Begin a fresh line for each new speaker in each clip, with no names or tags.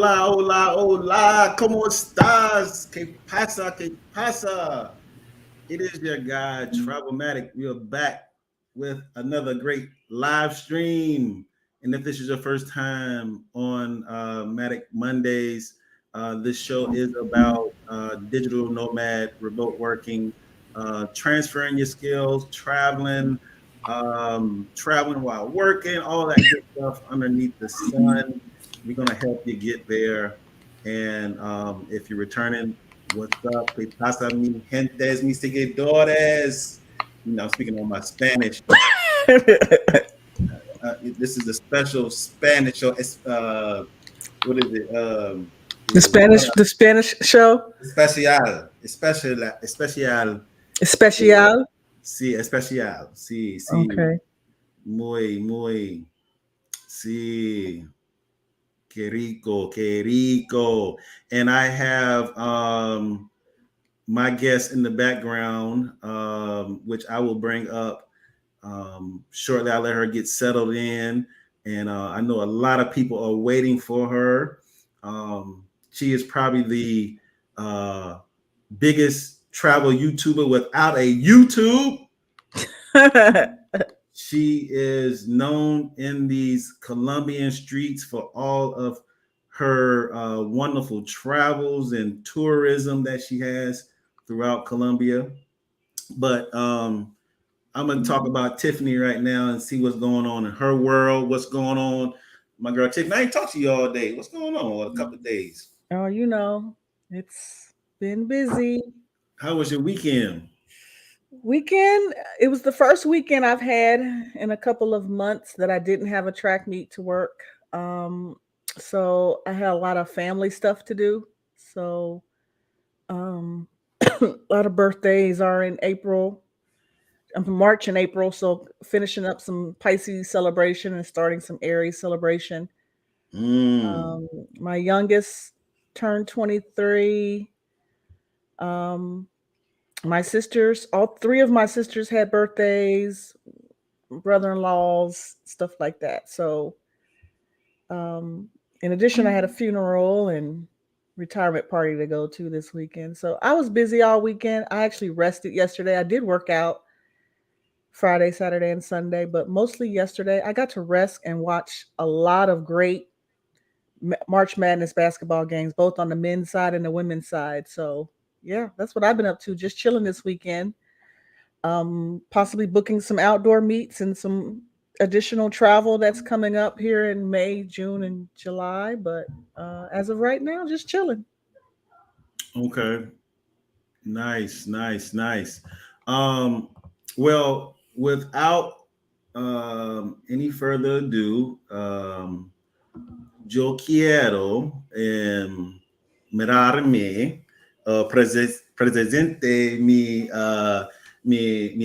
Hola, hola, hola. ¿Cómo estás? ¿Qué pasa? ¿Qué pasa? It is your guy, Travelmatic. We are back with another great live stream. And if this is your first time on Matic Mondays, this show is about digital nomad, remote working, transferring your skills, traveling while working, all that good stuff underneath the sun. We're going to help you get there. And if you're returning, what's up? ¿Qué pasa, mi gentes, mis seguidores? You know, I'm speaking on my Spanish. This is a special Spanish show. It's, what is it?
The Spanish show.
Especial.
Especial.
Sí, especial. Sí, sí.
Okay.
Muy. Sí. Que rico, que rico. And I have my guest in the background, which I will bring up shortly. I'll let her get settled in. And I know a lot of people are waiting for her. She is probably the biggest travel YouTuber without a YouTube. She is known in these Colombian streets for all of her wonderful travels and tourism that she has throughout Colombia. But I'm going to talk about Tiffany right now and see what's going on in her world. What's going on, my girl Tiffany? I ain't talked to you all day. What's going on? A couple of days.
Oh, it's been busy.
How was your weekend?
Weekend, it was the first weekend I've had in a couple of months that I didn't have a track meet to work. Um, so I had a lot of family stuff to do. So um, a lot of birthdays are in April. March and April, so finishing up some Pisces celebration and starting some Aries celebration.
Mm.
Um, my youngest turned 23. Um, my sisters, all three of my sisters had birthdays, brother-in-laws, stuff like that. So, um, in addition, I had a funeral and retirement party to go to this weekend. So I was busy all weekend. I actually rested yesterday. I did work out Friday, Saturday, and Sunday, but mostly yesterday. I got to rest and watch a lot of great March Madness basketball games, both on the men's side and the women's side. So, yeah, that's what I've been up to, just chilling this weekend. Possibly booking some outdoor meets and some additional travel that's coming up here in May, June, and July. But as of right now, just chilling.
Okay. Nice. Um, well, without any further ado, yo quiero mirarme presente mi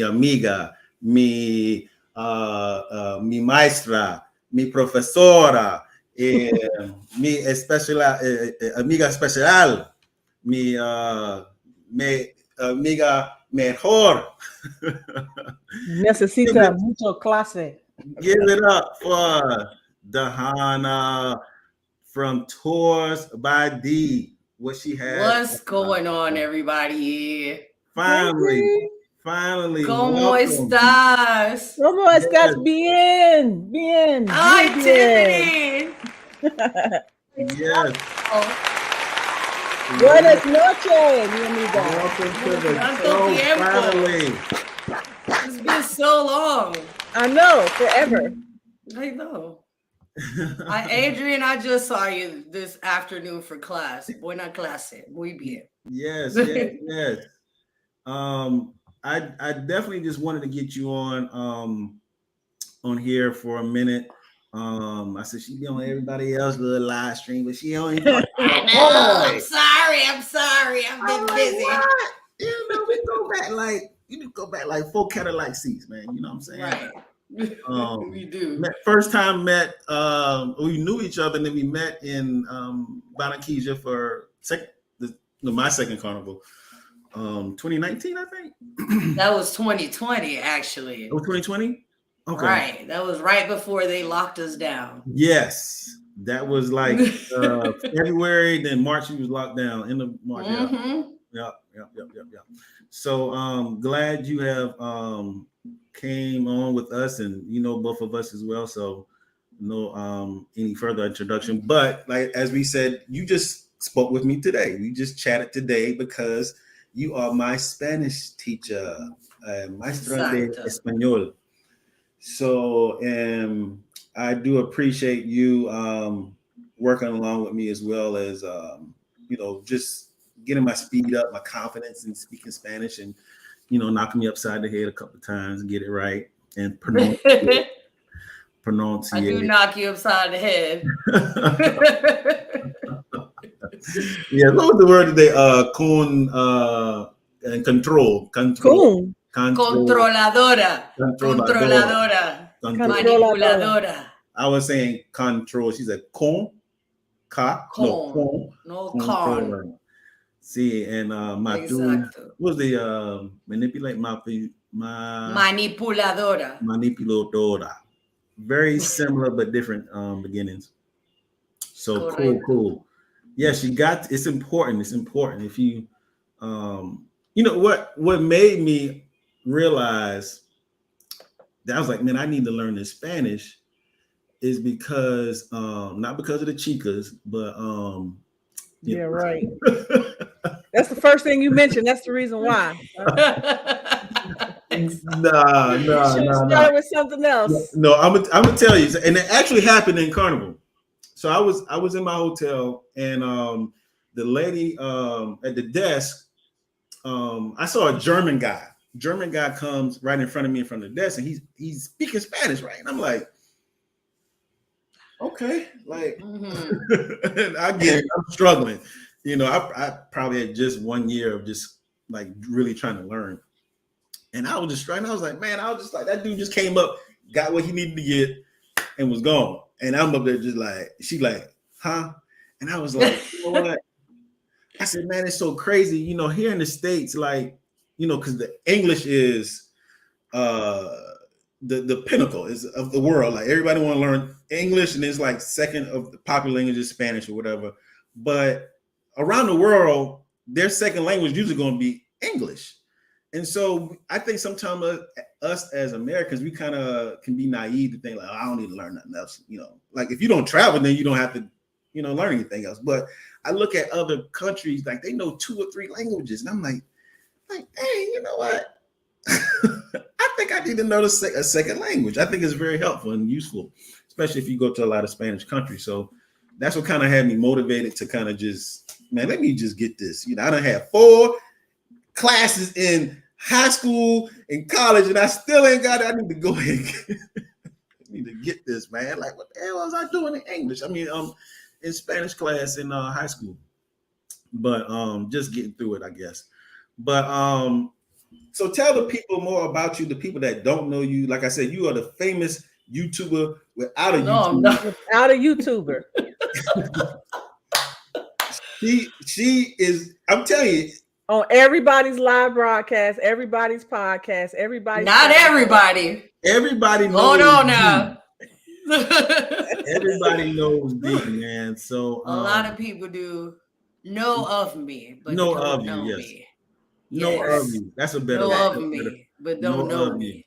amiga, mi maestra, mi profesora, mi amiga especial, mi amiga mejor.
Necesita mucho clase.
Give it up for Dahana from Tours by D. What she has.
What's going on, everybody?
Finally.
¿Cómo
Welcome.
estás?
¿Cómo estás? Bien.
Hi,
Muy
Tiffany.
Yes.
Buenas noches, mi amiga.
Welcome to the
Tanto
show.
tiempo.
Finally.
It's been so long.
I know, forever.
I know. Adrian, I just saw you this afternoon for class. Buena clase. Muy bien.
Yes. I definitely just wanted to get you on here for a minute. I said she'd be on everybody else's little live stream, but she only.
No, I'm sorry. I've been busy.
What? You know, we go back like you go back like 4 Cadillac seats, man. You know what I'm saying?
Right. We do.
First time we knew each other, and then we met in Barranquilla for my second carnival. 2019, I think.
That was 2020, actually.
It was 2020? Okay.
Right. That was right before they locked us down.
Yes. That was like February, then March he was locked down. End of March. Yeah.
Mm-hmm.
Yep. So glad you have came on with us, and you know both of us as well. So no any further introduction. But like as we said, you just spoke with me today. We just chatted today because you are my Spanish teacher, maestra de
Exacto.
español. So I do appreciate you working along with me as well as just getting my speed up, my confidence in speaking Spanish, and knocking me upside the head a couple of times, get it right, and
I do
pronunciate.
knock you upside the head.
Yeah, what was the word today? And
Coon.
control,
Controladora.
controladora,
Controladora.
control.
Controladora.
Manipuladora.
I was saying control. She said
Con.
con,
No con.
controller. See, and Matu
Exacto.
was the manipulate my
Manipuladora.
manipuladora. Very similar but different beginnings. So
Correcto.
cool. Yes, you got it's important. It's important. If you you know what made me realize that I was like, man, I need to learn this Spanish is because not because of the chicas, but
Yeah, right.
know.
That's the first thing you mentioned. That's the reason why.
Nah,
You
nah,
should have
nah, nah.
started with something else.
No, I'm gonna tell you, and it actually happened in Carnival. So I was in my hotel, and the lady at the desk, I saw a German guy. German guy comes right in front of me in front of the desk, and he's speaking Spanish, right? And I'm like, okay, like
Mhm.
I get it. I'm struggling. I probably had just 1 year of just like really trying to learn. And I was just trying. I was like, man, I was just like, that dude just came up, got what he needed to get, and was gone. And I'm up there just like, she like, huh? And I was like, you know what? I said, man, it's so crazy. Here in the States, like, because the English is uh the pinnacle is of the world. Like everybody want to learn English, and it's like second of the popular language is Spanish or whatever. But around the world, their second language usually going to be English. And so I think sometimes us as Americans, we kind of can be naive to think like, oh, I don't need to learn nothing else. Like if you don't travel, then you don't have to, learn anything else. But I look at other countries, like they know 2 or 3 languages. And I'm like, hey, you know what? I think I need to know a second language. I think it's very helpful and useful, especially if you go to a lot of Spanish countries. So that's what kind of had me motivated to kind of just, man, let me just get this. I done had 4 classes in high school and college, and I still ain't got it. I need to go ahead and need to get this, man. Like, what the hell was I doing in English? I mean, in Spanish class in high school, but just getting through it, I guess. But so tell the people more about you, the people that don't know you. Like I said, you are the famous YouTuber without a
No, I'm
YouTube.
not.
Without a YouTuber.
She is, I'm telling you,
On everybody's live broadcast, everybody's podcast, everybody's
Not everybody.
everybody
Hold
knows
on
D.
now.
Everybody knows D, man. So
A lot of people do know of me, but
know
don't
of you,
know
yes.
me.
Know of
Yes.
you. That's a better
Know
word.
of me, but
Know
don't know
of you.
me.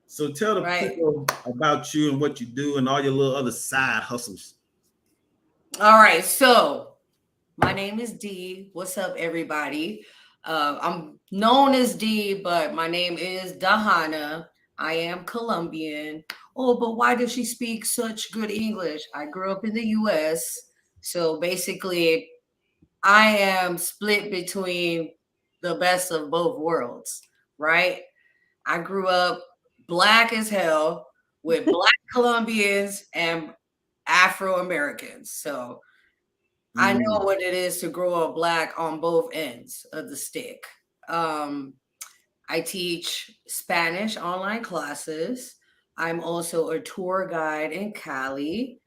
So tell the
Right.
people about you and what you do and all your little other side hustles.
All right. So my name is D. What's up, everybody? I'm known as D, but my name is Dahana. I am Colombian. Oh, but why does she speak such good English? I grew up in the US. So basically, I am split between the best of both worlds, right? I grew up black as hell with black Colombians and Afro Americans. So I know what it is to grow up black on both ends of the stick. Um, I teach Spanish online classes. I'm also a tour guide in Cali.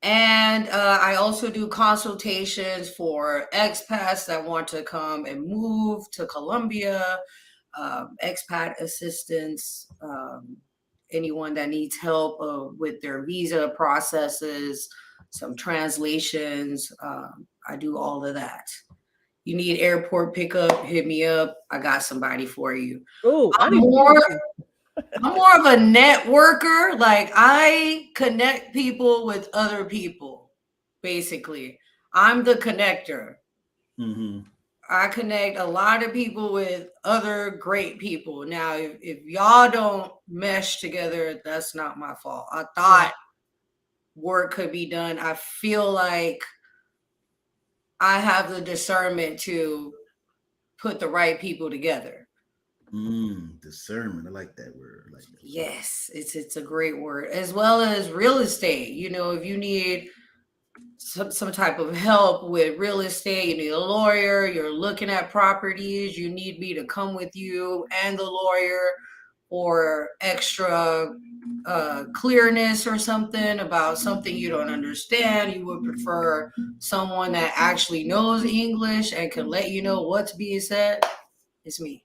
And I also do consultations for expats that want to come and move to Colombia, expat assistance, anyone that needs help with their visa processes, some translations. I do all of that. You need airport pickup, hit me up. I got somebody for you.
Oh, I
I'm
need to
more
meet you.
I'm more of a networker. Like I connect people with other people, basically. I'm the connector.
Mm-hmm.
I connect a lot of people with other great people. Now, if y'all don't mesh together, that's not my fault. I thought work could be done. I feel like I have the discernment to put the right people together.
Discernment. I like that word. I like that.
Yes, it's a great word. As well as real estate. You know, if you need some type of help with real estate, you need a lawyer, you're looking at properties, you need me to come with you and the lawyer or extra clearness or something about something you don't understand. You would prefer someone that actually knows English and can let you know what's being said. It's me.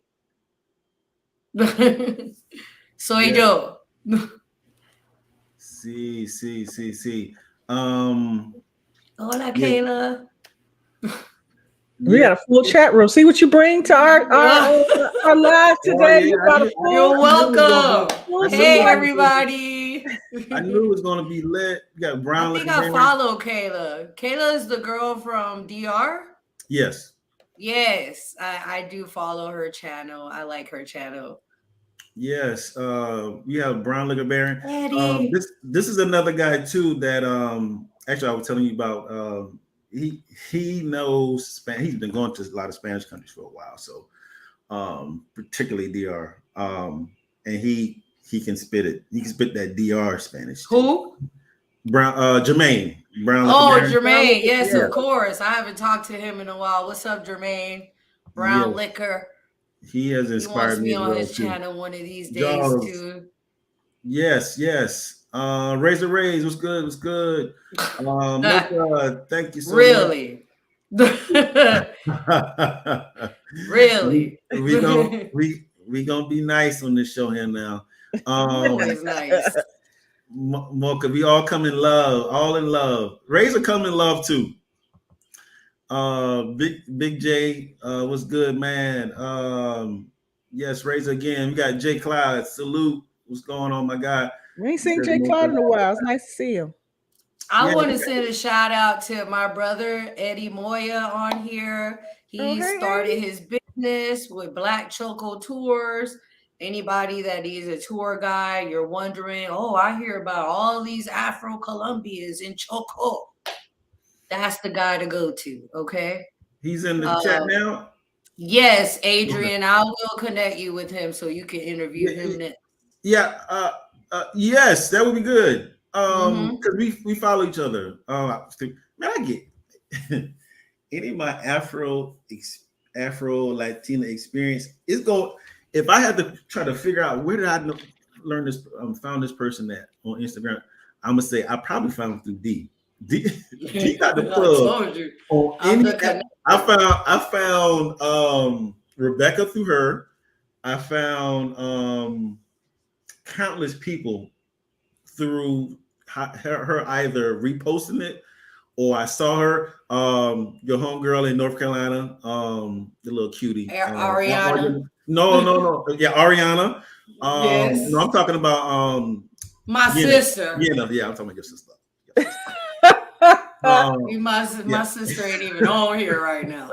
Soy
Yeah.
yo.
See. Um,
Hola,
yeah,
Kayla.
We
yeah.
got a full chat room. See what you bring to our live
Oh
today.
yeah,
You got a
You're
full,
I knew it was gonna be.
welcome.
full
I knew
Hey,
it was
select.
gonna be.
everybody.
I knew it was gonna be lit. You got
I
brown
think
liquor
I
bear.
follow Kayla. Kayla is the girl from DR.
Yes.
Yes, I do follow her channel. I like her channel.
Yes. We have brown liquor baron.
Eddie.
This is another guy too that actually I was telling you about. He knows Spanish. He's been going to a lot of Spanish countries for a while, so particularly DR. And he can spit it. He can spit that DR Spanish too.
Who?
Jermaine Brown liquor
Oh,
baron.
Jermaine. Yes,
Yeah.
of course. I haven't talked to him in a while. What's up, Jermaine? Brown
Yes.
Liquor.
He has
He wants
inspired me
me
as
on
well
his
too.
channel one of these days
Jaws.
too.
Yes. Razor Rays, what's good? What's good? Mocha, thank you so much.
Really? Really?
we gonna we gonna be nice on this show here now.
Always nice.
Mocha, we all come in love, all in love. Razor come in love too. Big J, what's good, man? Yes, Razor again. We got Jay Clyde. Salute. What's going on, my guy?
We ain't seen
Says
Jay Clyde in
Mocha.
a while. It's nice to see him.
I
Yeah,
want to send a shout out to my brother Eddie Moya on here.
Oh,
He
hey,
started
Eddie.
his business with Black Choco Tours. Anybody that is a tour guide, you're wondering, oh, I hear about all these Afro Colombians in Choco. That's the guy to go to. Okay.
he's in the chat now.
Yes,
Okay.
Adrian, I will connect you with him so you can interview
Yeah,
him next.
yeah. Yes, that would be good.
Mm-hmm.
Because we follow each other. Man, I get any of my Afro Latina experience. It's go. If I had to try to figure out where did I learn this, found this person at on Instagram, I'm gonna say I probably found him through D. D got the
I
plug
told you.
on
I'm
any.
the connect-
I found Rebecca through her. I found countless people through her either reposting it or I saw her, your homegirl in North Carolina, the little cutie.
Ariana.
No. Yeah, Ariana.
Yes.
No, I'm talking about
My sister.
Yeah, I'm talking about your sister.
My sister ain't even on here right now.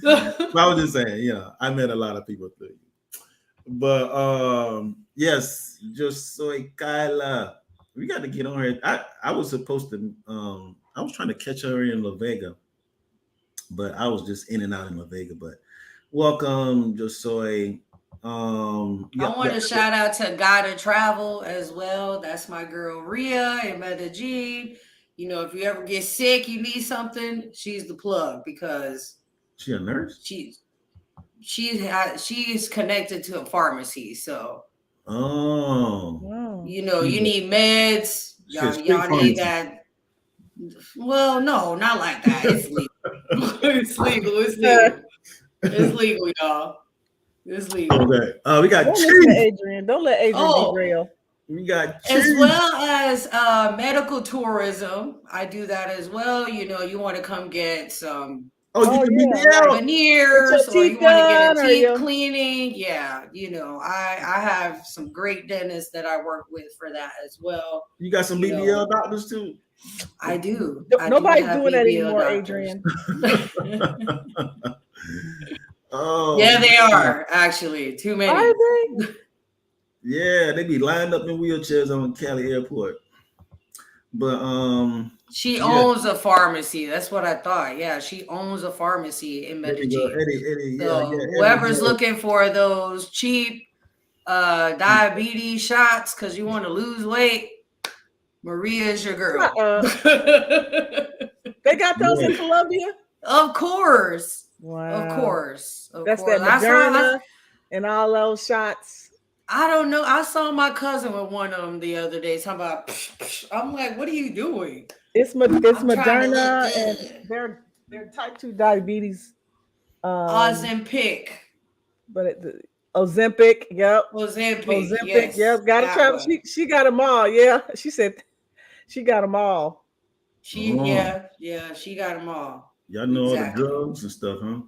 I was just saying, I met a lot of people through you. But yes, just soy Kyla. We got to get on her. I was supposed to I was trying to catch her in La Vega, but I was just in and out in La Vega. But welcome, just soy.
I want to shout out to Gotta Travel as well. That's my girl Ria in Medellin. You know, if you ever get sick, you need something, she's the plug because
she a nurse.
She is connected to a pharmacy, so
Wow.
you know you need meds. Y'all need that. Well, no, not like that. It's legal. It's legal, y'all. It's legal.
Okay. We got
Don't listen to Adrian. Don't let Adrian derail.
We got
as
cheese.
well as medical tourism. I do that as well. You want to come get some
Oh, you
Oh
can meet me
yeah, like
out.
get your
veneers, or
teeth
you want to get a
done or
teeth
your
cleaning. Yeah, I have some great dentists that I work with for that as well.
You got some
You know,
BBL doctors too.
I do
nobody's
have
doing that
BBL
anymore,
doctors.
Adrian.
Oh
Yeah, they
man.
are actually too
Are
many.
they?
Yeah, they be lined up in wheelchairs on Cali Airport. But
She
yeah,
owns a pharmacy. That's what I thought. Yeah, she owns a pharmacy in
there you go.
Medellin.
Eddie, yeah,
So
yeah, Eddie
whoever's
does.
looking for those cheap diabetes shots because you want to lose weight, Maria is your girl.
Uh-uh. They got those in
Yeah.
Colombia.
Of course. Of
Wow,
course. Of
that's
course.
that Moderna and all those shots.
I don't know. I saw my cousin with one of them the other day. Talking about, I'm like, what are you doing?
It's
I'm trying to look
Moderna and
good.
they're type 2 diabetes. Um,
Ozempic.
but Ozempic, yep.
Ozempic.
Ozempic,
Yes,
yep. Got to
that
try.
one.
She got them all. Yeah, she said she got them all.
Oh,
Yeah, she got them all.
y'all know all the
Exactly.
drugs and stuff, huh?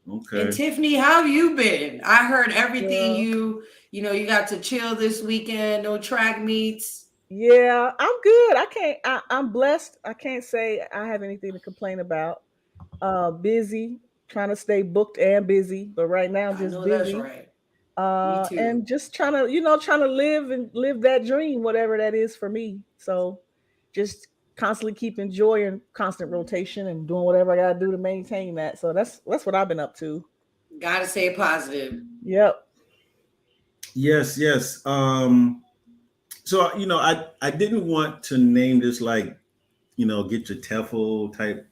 And
Okay.
Tiffany, how have you been? I heard everything
Well,
you got to chill this weekend, no track meets.
yeah, I'm good. I can't. I'm blessed. I can't say I have anything to complain about. Busy, trying to stay booked and busy, but right now
I
just
know that's
busy.
right. Me too.
And just trying to, trying to live and live that dream, whatever that is for me. So, just constantly keeping joy and constant rotation and doing whatever I gotta do to maintain that. So that's what I've been up to.
Gotta stay positive.
Yep.
Yes, yes. So I didn't want to name this like get your TEFL type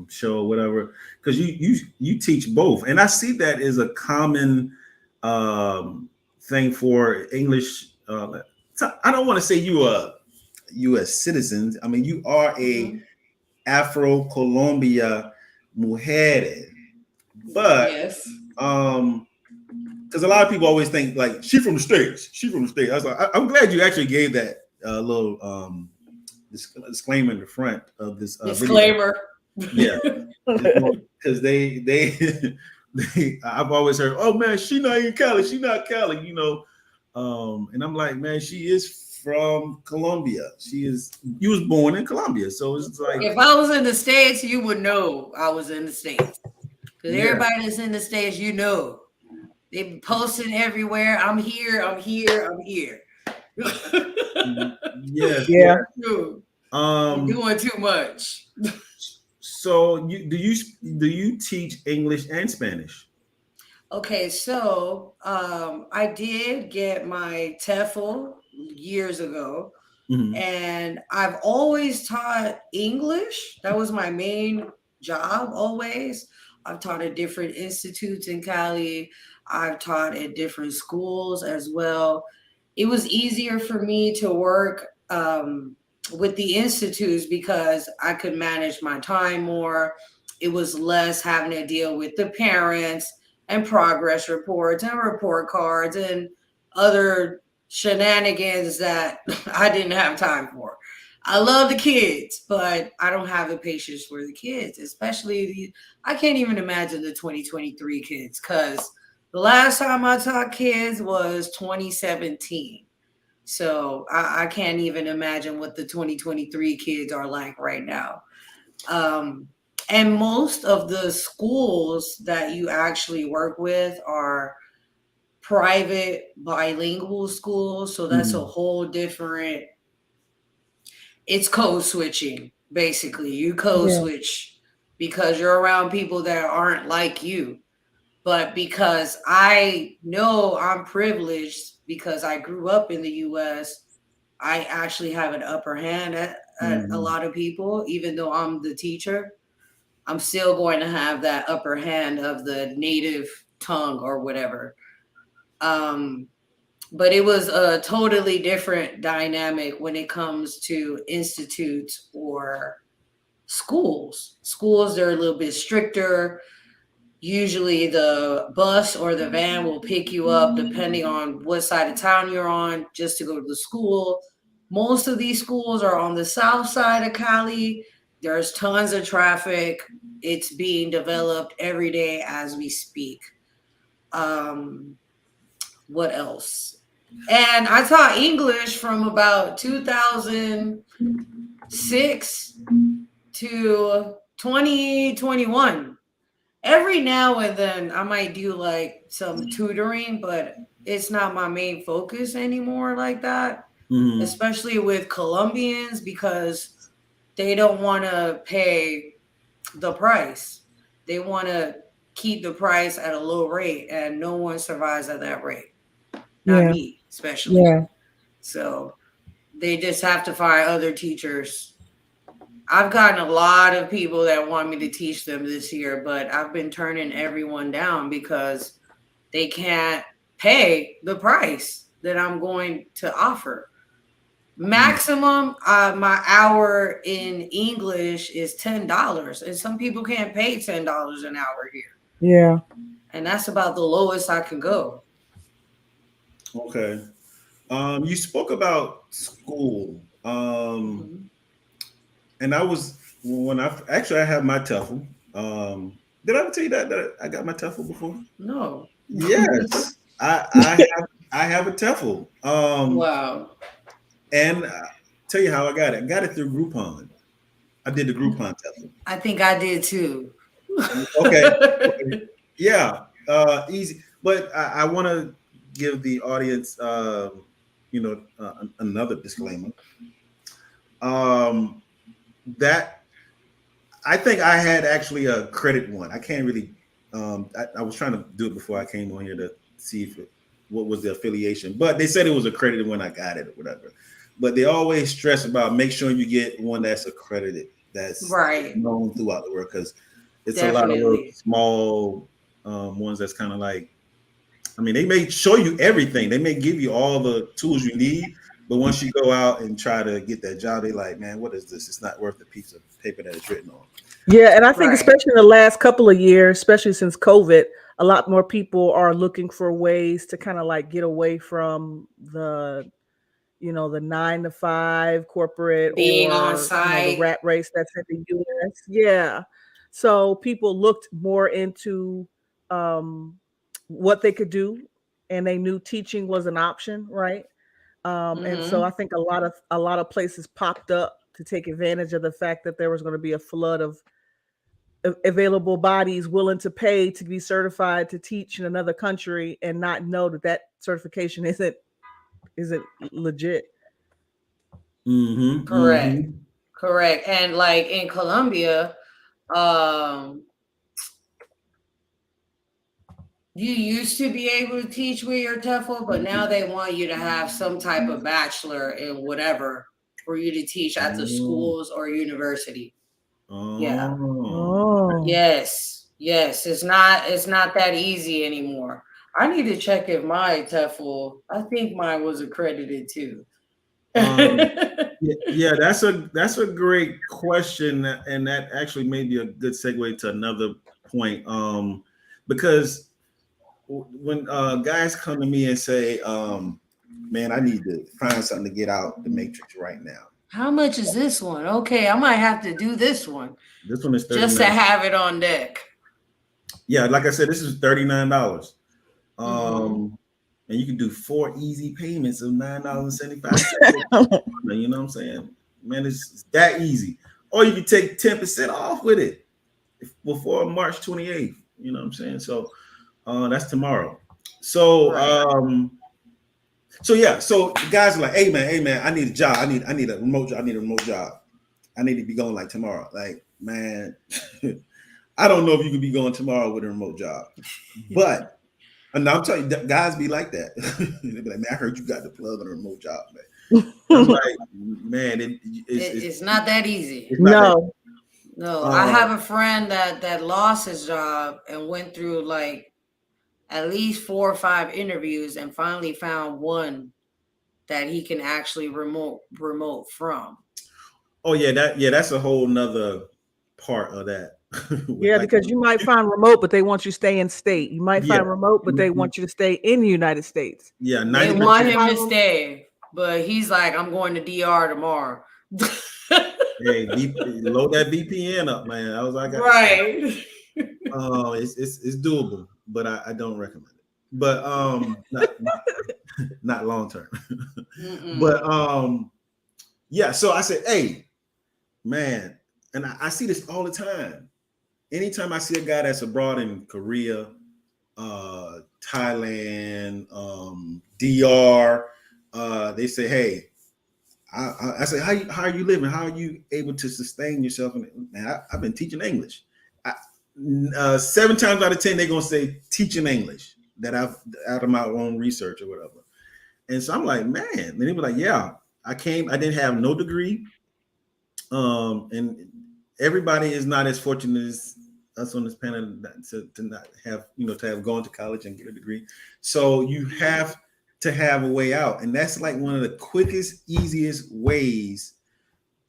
show or whatever because you teach both, and I see that as a common thing for English. So I don't want to say you are U.S. citizens. I mean, you are a
Hmm.
Afro Colombia mujer, but
Yes.
um because a lot of people always think like she from the states. She from the states. I was like, I'm glad you actually gave that little disclaimer in the front of this video.
Disclaimer.
Yeah, because I've always heard, oh man, she not in Cali. She not Cali. And I'm like, man, she is from Colombia. You was born in Colombia, so it's like,
If I was in the States, you would know I was in the States. Because
yeah,
everybody that's in the States, they be posting everywhere. I'm here, I'm here, I'm here.
yes,
Yeah.
yeah.
Dude, you're
Um,
doing too much.
so do you teach English and Spanish?
Okay, so I did get my TEFL years ago,
Hmm.
and I've always taught English. That was my main job always. I've taught at different institutes in Cali. I've taught at different schools as well. It was easier for me to work with the institutes because I could manage my time more. It was less having to deal with the parents and progress reports and report cards and other shenanigans that I didn't have time for. I love the kids, but I don't have the patience for the kids, especially I can't even imagine the 2023 kids because the last time I taught kids was 2017. So I can't even imagine what the 2023 kids are like right now. Um, and most of the schools that you actually work with are private bilingual schools. So that's a
Hmm.
whole different, it's code switching, basically. You code
Yeah.
switch because you're around people that aren't like you. But because I know I'm privileged because I grew up in the US, I actually have an upper hand at a
Hmm.
lot of people, even though I'm the teacher. I'm still going to have that upper hand of the native tongue or whatever. Um, but it was a totally different dynamic when it comes to institutes or schools. Schools, they're a little bit stricter. Usually the bus or the van will pick you up depending on what side of town you're on just to go to the school. Most of these schools are on the south side of Cali. There's tons of traffic. It's being developed every day as we speak. Um, what else? And I taught English from about 2006 to 2021. Every now and then I might do like some tutoring, but it's not my main focus anymore like that,
Mm-hmm.
especially with Colombians because they don't want to pay the price. They want to keep the price at a low rate, and no one survives at that rate. Not
Yeah.
me, especially.
Yeah.
So they just have to find other teachers. I've gotten a lot of people that want me to teach them this year, but I've been turning everyone down because they can't pay the price that I'm going to offer. Maximum, my hour in English is $10, and some people can't pay $10 an hour here,
Yeah.
and that's about the lowest I can go.
Okay. You spoke about school.
Mhm.
And I was when I actually I have my TEFL. Did I ever tell you that I got my TEFL before?
No.
Yes, I have a TEFL.
Wow.
And tell you how I got it. I got it through Groupon. I did the Groupon TEFL.
I think I did too.
Okay, okay, yeah, easy. But I want to give the audience, another disclaimer. Um, that I think I had actually a credit one. I can't really. I was trying to do it before I came on here to see what was the affiliation, but they said it was accredited when I got it or whatever. But they always stress about make sure you get one that's accredited, that's
Right.
known throughout the world, because it's a lot of little
Definitely.
small ones that's kind of like. I mean, they may show you everything. They may give you all the tools you need, but once you go out and try to get that job, they like, man, what is this? It's not worth the piece of paper that it's written on.
Yeah, and I think
Right.
especially in the last couple of years, especially since COVID, a lot more people are looking for ways to kind of like get away from the 9 to 5 corporate,
Being on
or the
site.
rat race that's in the US. Yeah. So people looked more into um what they could do, and they knew teaching was an option, right? And so I
Hmm.
think a lot of places popped up to take advantage of the fact that there was going to be a flood of available bodies willing to pay to be certified to teach in another country and not know that that certification isn't legit.
Mm-hmm.
Correct.
Mm-hmm.
Correct. And like in Colombia, um, you used to be able to teach with your TEFL, but now they want you to have some type of bachelor in whatever for you to teach at the
Oh.
schools or university. Yeah.
Oh.
Oh.
Yes. Yes. It's not that easy anymore. I need to check if my TEFL, I think mine was accredited too.
Um, yeah, that's a great question, and that actually may be a good segue to another point. Because when guys come to me and say, "Man, I need to find something to get out the matrix right now."
How much is this one? Okay, I might have to do this one
This one is
just to
39.
have it on deck.
Yeah, like I said, this is $39.
Mm-hmm.
Um, and you can do 4 easy payments of $9.75. You know what I'm saying? Man, it's that easy. Or you can take 10% off with it before March 28th. You know what I'm saying? So that's tomorrow. So
Right.
so the guys are like, hey man, I need a job. I need a remote job. I need a remote job. I need to be going like tomorrow. Like, man, I don't know if you can be going tomorrow with a remote job. But and I'm telling you, guys be like that. They be like, man, I heard you got the plug on a remote job, man. I'm like, man,
It's not that easy.
it's not that.
No.
No, I
Um,
have a friend that lost his job and went through like at least 4 or 5 interviews and finally found one that he can actually remote from.
oh yeah, that's a whole nother part of that. with
Yeah,
like,
because you might find remote, but they want you to stay in state. You might
yeah,
find remote, but they
mhm,
want you to stay in the United States.
yeah,
They
You
90%.
might
want him to
find rem-
stay, but he's like, I'm going to DR tomorrow.
Hey, load that VPN up, man. That was all I got to say.
Right.
It's doable, but I don't recommend it. But not long term. But
Mm-mm.
yeah. So I said, hey, man, and I see this all the time. Anytime I see a guy that's abroad in Korea, Thailand, DR, they say, hey, I say, how are you living? How are you able to sustain yourself? And man, I've been teaching English. I, 7 times out of 10, they're gonna say teaching English that I've out of my own research or whatever. And so I'm like, man. And they were like, yeah, I didn't have no degree. And everybody is not as fortunate as us on this panel to not have, to have gone to college and get a degree. So you have to have a way out. And that's like one of the quickest, easiest ways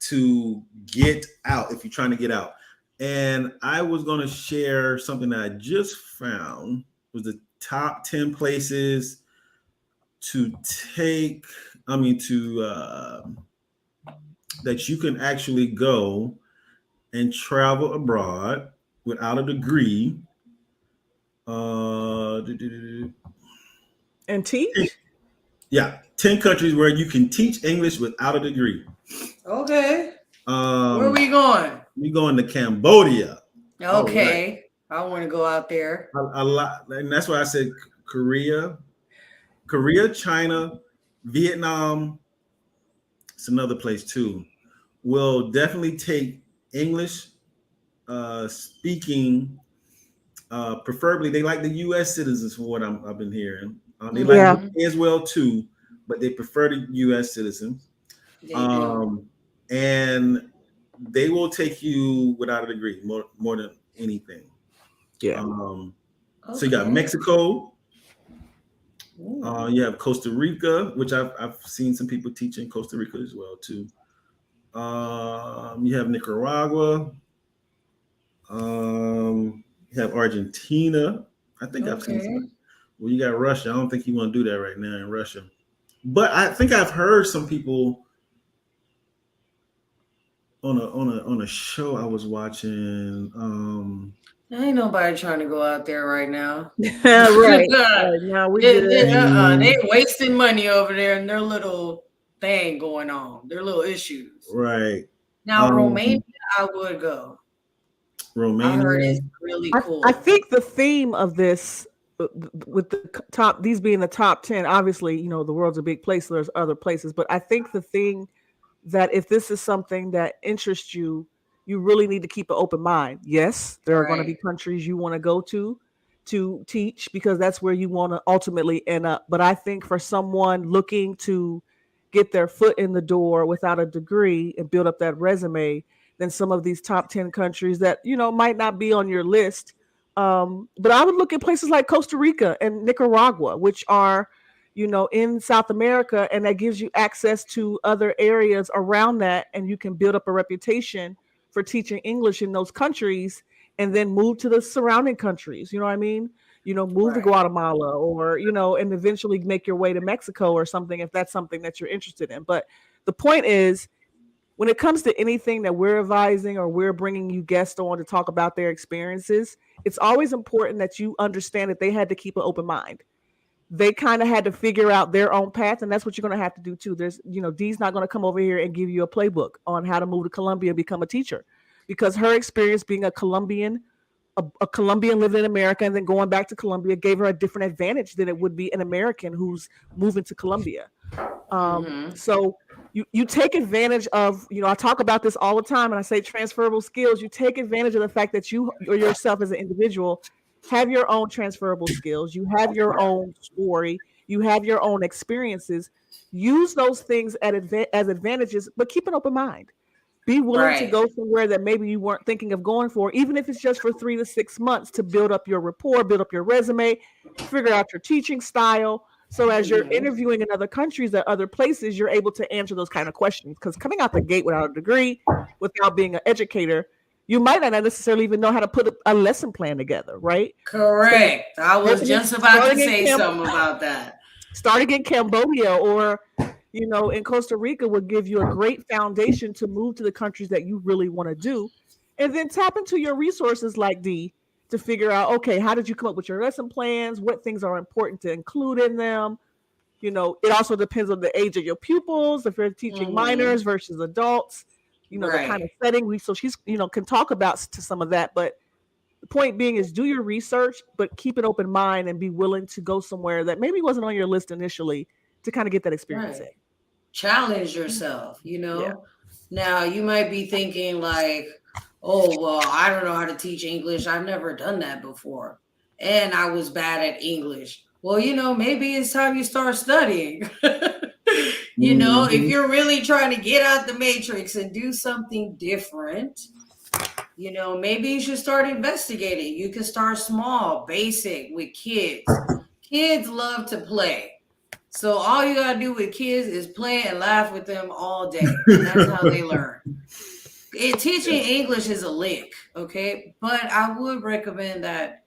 to get out if you're trying to get out. And I was going to share something that I just found was the top 10 places to take, that you can actually go and travel abroad without a degree. Uh,
and teach.
yeah, 10 countries where you can teach English without a degree.
Okay. Where are
Um,
we going?
we going to Cambodia. All right.
Okay. I want to go out there.
A lot, and that's why I said Korea, China, Vietnam. It's another place too. Will definitely take English speaking. Preferably, they like the U.S. citizens, from what I've been hearing. They like
Yeah.
Mhm.
as well too, but they prefer the U.S. citizens.
They do.
Um, and they will take you without a degree more than anything.
Yeah.
Um, so you got
Okay.
Mexico.
Ooh.
You have Costa Rica, which I've seen some people teach in Costa Rica as well too. You have Nicaragua. You have Argentina. I think I've seen some.
Okay.
Well, you got Russia. I don't think you want to do that right now in Russia. But I think I've heard some people on a show I was watching.
Ain't nobody trying to go out there right now.
Right. Right. Now we good.
They
mm,
wasting money over there in their little thing going on, their little issues.
right.
Now, Romania,
Um,
I would go. I heard
Romania.
it's really
I
cool.
think the theme of this, with the top, these being the top 10, obviously, the world's a big place. So there's other places, but I think the thing that if this is something that interests you, you really need to keep an open mind. Yes, there are going to be
Right.
countries you want to go to teach because that's where you want to ultimately end up. But I think for someone looking to get their foot in the door without a degree and build up that resume, then some of these top 10 countries that, might not be on your list. But I would look at places like Costa Rica and Nicaragua, which are in South America, and that gives you access to other areas around that, and you can build up a reputation for teaching English in those countries, and then move to the surrounding countries. You know what I mean? Move to
Right.
Guatemala, or and eventually make your way to Mexico or something if that's something that you're interested in. But the point is, when it comes to anything that we're advising or we're bringing you guests on to talk about their experiences, it's always important that you understand that they had to keep an open mind. They kind of had to figure out their own path, and that's what you're going to have to do too. Dee's not going to come over here and give you a playbook on how to move to Colombia and become a teacher, because her experience being a Colombian living in America and then going back to Colombia gave her a different advantage than it would be an American who's moving to Colombia.
Mm-hmm.
So you take advantage of, I talk about this all the time, and I say transferable skills. You take advantage of the fact that you or yourself as an individual have your own transferable skills. You have your own story. You have your own experiences. Use those things as advantages, but keep an open mind. Be willing to
Right.
go somewhere that maybe you weren't thinking of going for, even if it's just for 3 to 6 months, to build up your rapport, build up your resume, figure out your teaching style. So as you're
Mm-hmm.
interviewing in other countries or other places, you're able to answer those kind of questions. Because coming out the gate without a degree, without being an educator, you might not necessarily even know how to put a lesson plan together, right? So
Correct. I was just about to say something about that.
starting in Cambodia or in Costa Rica would give you a great foundation to move to the countries that you really want to do, and then tap into your resources like D to figure out, okay, how did you come up with your lesson plans? What things are important to include in them? It also depends on the age of your pupils. If you're teaching minors versus adults, the kind
Right.
of setting so she's can talk about to some of that, but the point being is do your research, but keep an open mind and be willing to go somewhere that maybe wasn't on your list initially to kind of get that experience in.
Right. Challenge yourself, you
Yeah.
know? Now, you might be thinking, like, oh, well, I don't know how to teach English. I've never done that before. And I was bad at English. Well, maybe it's time you start studying. If
Mhm.
you're really trying to get out the matrix and do something different, maybe you should start investigating. You can start small, basic with kids. Kids love to play. So all you gotta do with kids is play and laugh with them all day. And that's how they learn. Teaching English is a lick, okay? But I would recommend that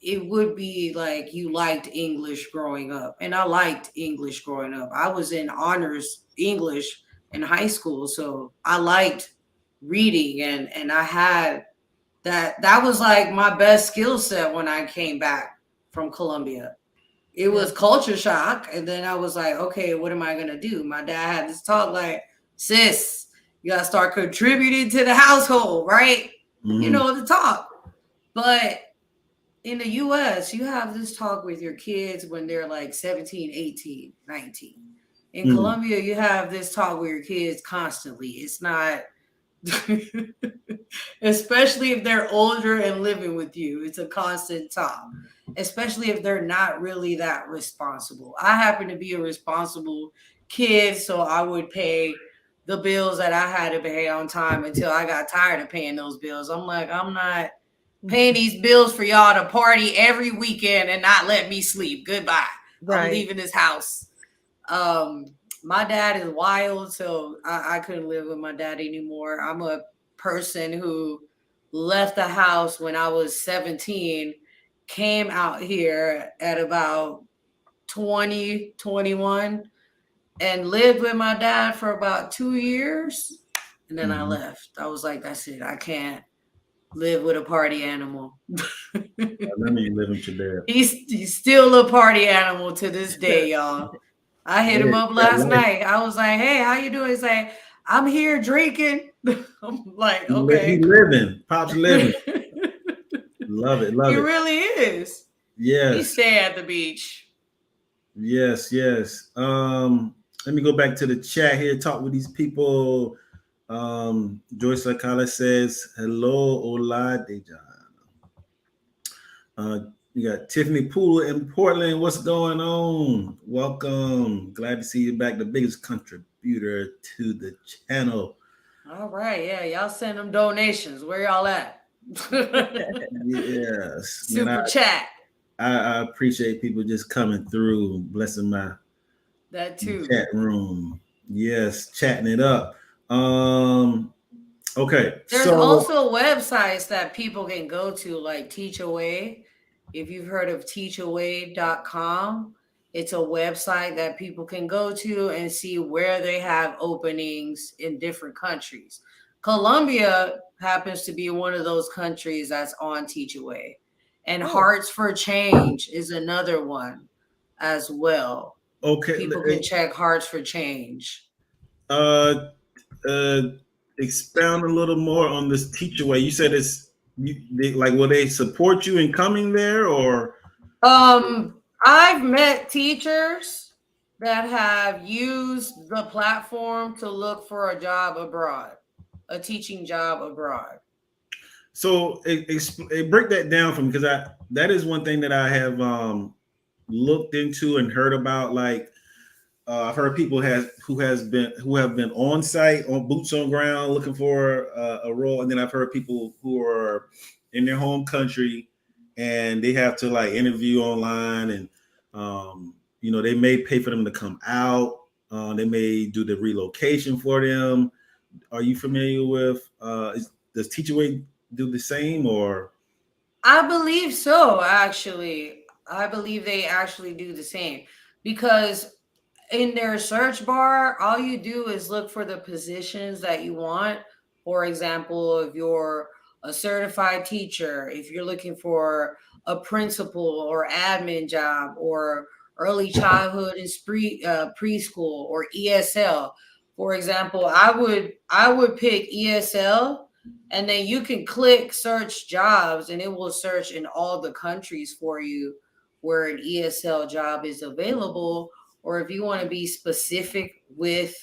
it would be like you liked English growing up. And I liked English growing up. I was in honors English in high school. So I liked reading and I had that was like my best skill set when I came back from Colombia. It was culture shock. And then I was like, okay, what am I going to do? My dad had this talk like, sis, you got to start contributing to the household, right? The talk. But in the US, you have this talk with your kids when they're like 17, 18, 19. In Colombia, you have this talk with your kids constantly. It's not, especially if they're older and living with you, it's a constant talk, especially if they're not really that responsible. I happen to be a responsible kid, so I would pay the bills that I had to pay on time until I got tired of paying those bills. I'm like, I'm not paying these bills for y'all to party every weekend and not let me sleep. Goodbye.
Right.
I'm leaving this house. My dad is wild, so I couldn't live with my dad anymore. I'm a person who left the house when I was 17, came out here at about 20, 21, and lived with my dad for about 2 years. And then I left. I was like, that's it. I can't live with a party animal.
Let me live with your dad.
He's still a party animal to this day, y'all. I hit him up last night. I was like, hey, how you doing? He's like, I'm here drinking. I'm like, okay.
He living. Pop's living. Love it. Love
He
it.
really is.
Yes.
He stay at the beach.
Yes. Yes. Let me go back to the chat here. Talk with these people. Joyce Akala says, hello, hola, Dejan. You got Tiffany Poole in Portland. What's going on? Welcome. Glad to see you back. The biggest contributor to the channel.
All right. Yeah. Y'all send them donations. Where y'all at?
Yes.
Super chat.
I appreciate people just coming through, blessing my
that too
chat room. Yes, chatting it up. Okay.
There's also websites that people can go to, like Teach Away. If you've heard of teachaway.com, it's a website that people can go to and see where they have openings in different countries. Colombia happens to be one of those countries that's on Teach Away. And Hearts for Change is another one as well.
Okay.
People can check Hearts for Change.
Expound a little more on this Teach Away. You said will they support you in coming there, or?
I've met teachers that have used the platform to look for a job abroad, a teaching job abroad.
So break that down for me, because that is one thing that I have looked into and heard about. Like I've heard people who have been on site, on boots on ground, looking for a role, and then I've heard people who are in their home country and they have to like interview online, and they may pay for them to come out. They may do the relocation for them. Are you familiar with does Teach Away do the same, or?
I believe so, actually. I believe they actually do the same because in their search bar, all you do is look for the positions that you want. For example, if you're a certified teacher, if you're looking for a principal or admin job or early childhood and preschool or ESL, for example, I would pick ESL, and then you can click search jobs and it will search in all the countries for you where an ESL job is available. Or if you want to be specific with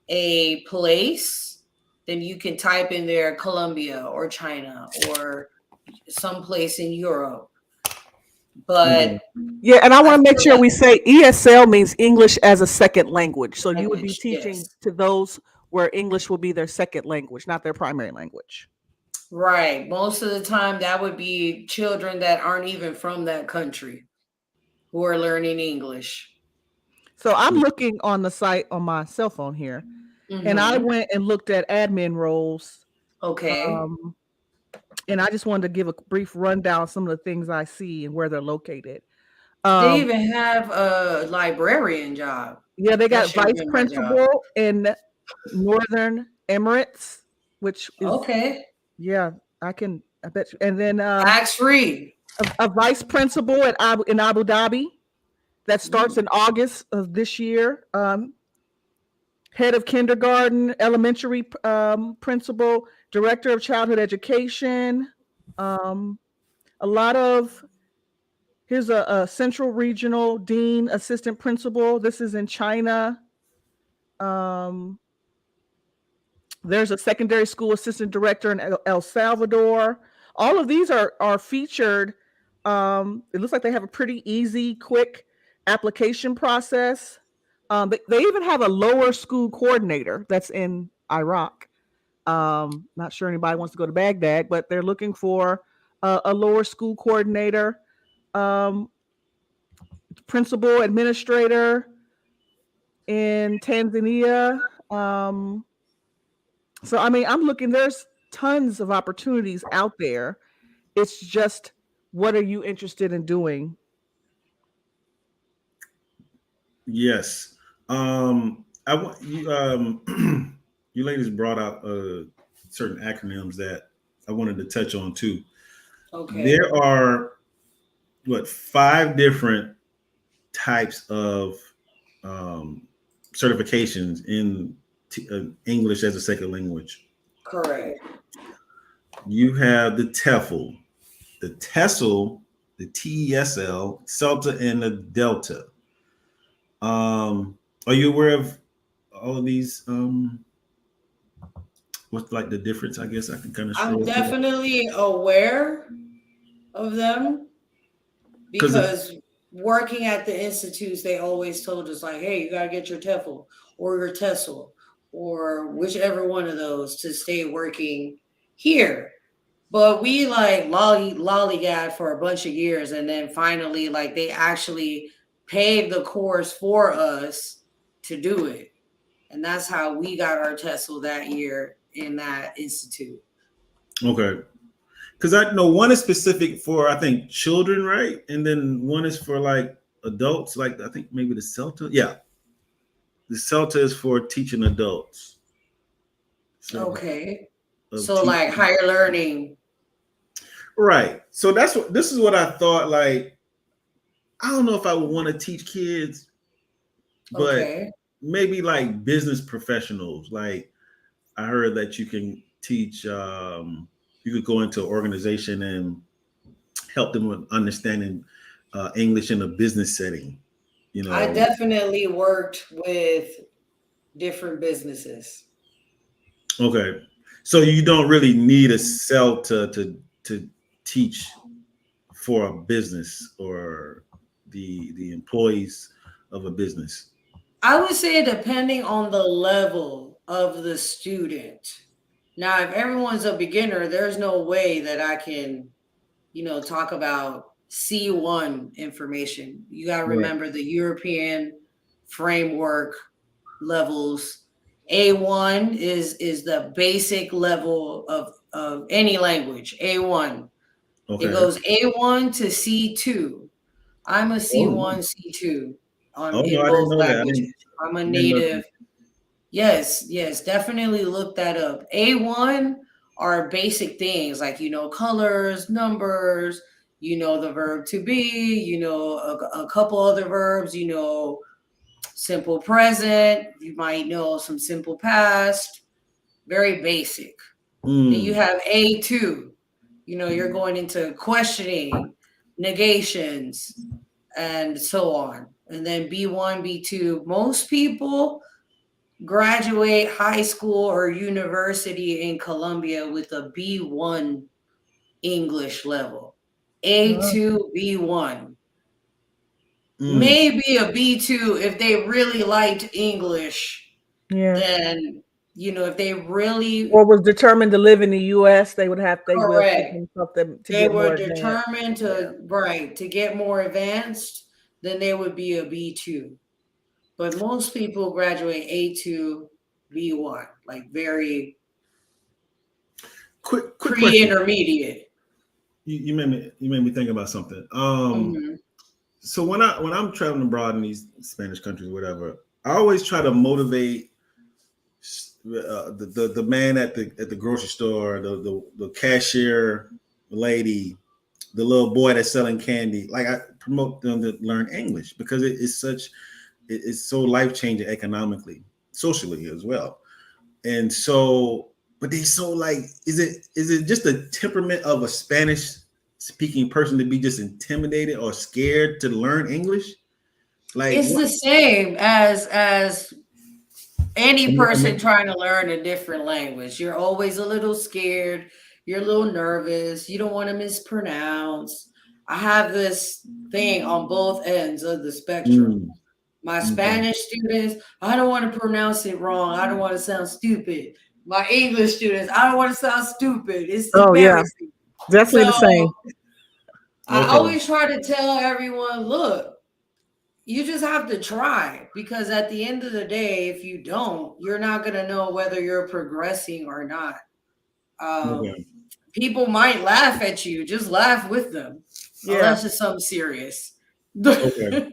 a place, then you can type in there Colombia or China or someplace in Europe.
Okay.
But
Yeah, and I
I
want to make
feel
sure
like
we say ESL means English as a second language. So you would be
language,
teaching
yes.
to those where English will be their second language, not their primary language.
Right. Most of the time, that would be children that aren't even from that country who are learning English.
So I'm looking on the site on my cell phone here, and I
Mm-hmm.
went and looked at admin roles.
Okay.
Um, and I just wanted to give a brief rundown of some of the things I see and where they're located.
They
Um,
even have a librarian job.
yeah, they
That
got
should have
vice
been my job.
principal in Northern Emirates, which is
Okay.
yeah, I bet you. And then
Tax free.
a vice principal in Abu Dhabi that starts
Mm.
in August of this year. Head of kindergarten, elementary principal, director of childhood education. Um, a lot of Here's a central regional dean, assistant principal. This is in China. Um, there's a secondary school assistant director in El Salvador. All of these are featured. It looks like they have a pretty easy, quick application process. They even have a lower school coordinator that's in Iraq. Not sure anybody wants to go to Baghdad, but they're looking for a lower school coordinator, um, principal administrator in Tanzania. So I mean, I'm looking. There's tons of opportunities out there. It's just what are you interested in doing?
Yes. I want you. You ladies brought out certain acronyms that I wanted to touch on too.
Okay.
There are what, five different types of um, certifications in English as a second language.
Correct.
You have the TEFL, the TESL, the TESL, CELTA, and the Delta. Are you aware of all of these? What's like the difference? I guess I can kind of
I'm
stroll through that
definitely aware of them
because
because working at the institutes, they always told us like, "Hey, you gotta get your TEFL or your TESL or whichever one of those to stay working here." But we like lollygag for a bunch of years, and then finally, like they actually paid the course for us to do it, and that's how we got our TESL that year in that institute.
okay, because I know one is specific for, I think, children, right? And then one is for like adults, like I think maybe the CELTA. Yeah, the CELTA is for teaching adults. Certificate
Okay.
of
So like
teaching.
higher learning.
Right. So this is what I thought. Like, I don't know if I would want to teach kids, but
Okay.
maybe like business professionals. Like, I heard that you can teach. You could go into an organization and help them with understanding English in a business setting. You
I
know.
definitely worked with different businesses.
Okay. So you don't really need a cell to teach for a business or the employees of a business.
I would say depending on the level of the student. Now, if everyone's a beginner, there's no way that I can, talk about C1 information. You got to
Right.
remember the European framework levels. A1 is the basic level of any language. A1. It
Okay.
goes A1 to C2. I'm a
Oh,
C1, C2
oh no,
in
I didn't
both
know that.
languages. I'm a
I didn't know that.
native. Yes, yes, definitely look that up. A1 are basic things like colors, numbers, the verb to be, a couple other verbs, simple present, you might know some simple past, very basic. Then you
Mm,
have A2. You're going into questioning, negations, and so on. And then B1, B2. Most people graduate high school or university in Colombia with a B1 English level.
Oh,
A2, B1.
mm.
Maybe a B2 if they really liked English.
yeah.
Then, if they really
Or was determined to live in the U.S., they will take
correct,
themselves to
they
get
were
more advanced.
determined
Yeah.
to get more advanced, then they would be a B2. But most people graduate A2, B1, like very
Quick question.
pre-intermediate.
You made me think about something.
Hmm.
So when I'm traveling abroad in these Spanish countries, whatever, I always try to motivate the man at the grocery store, the cashier lady, the little boy that's selling candy. Like I promote them to learn English because it's so life changing economically, socially as well. And so, but they so like, is it just the temperament of a Spanish speaking person to be just intimidated or scared to learn English? Like
It's
what?
the same as any
I
person
mean,
trying to learn a different language. You're always a little scared. You're a little nervous. You don't want to mispronounce. I have this thing on both ends of the spectrum.
mm,
My
okay,
Spanish students, I don't want to pronounce it wrong. I don't want to sound stupid. My English students, I don't want to sound stupid. It's
Oh yeah,
embarrassing.
definitely the
So
same.
I
okay,
always try to tell everyone, look, you just have to try because at the end of the day, if you don't, you're not going to know whether you're progressing or not. Um,
okay,
People might laugh at you, just laugh with them,
Yeah,
unless it's something serious.
okay.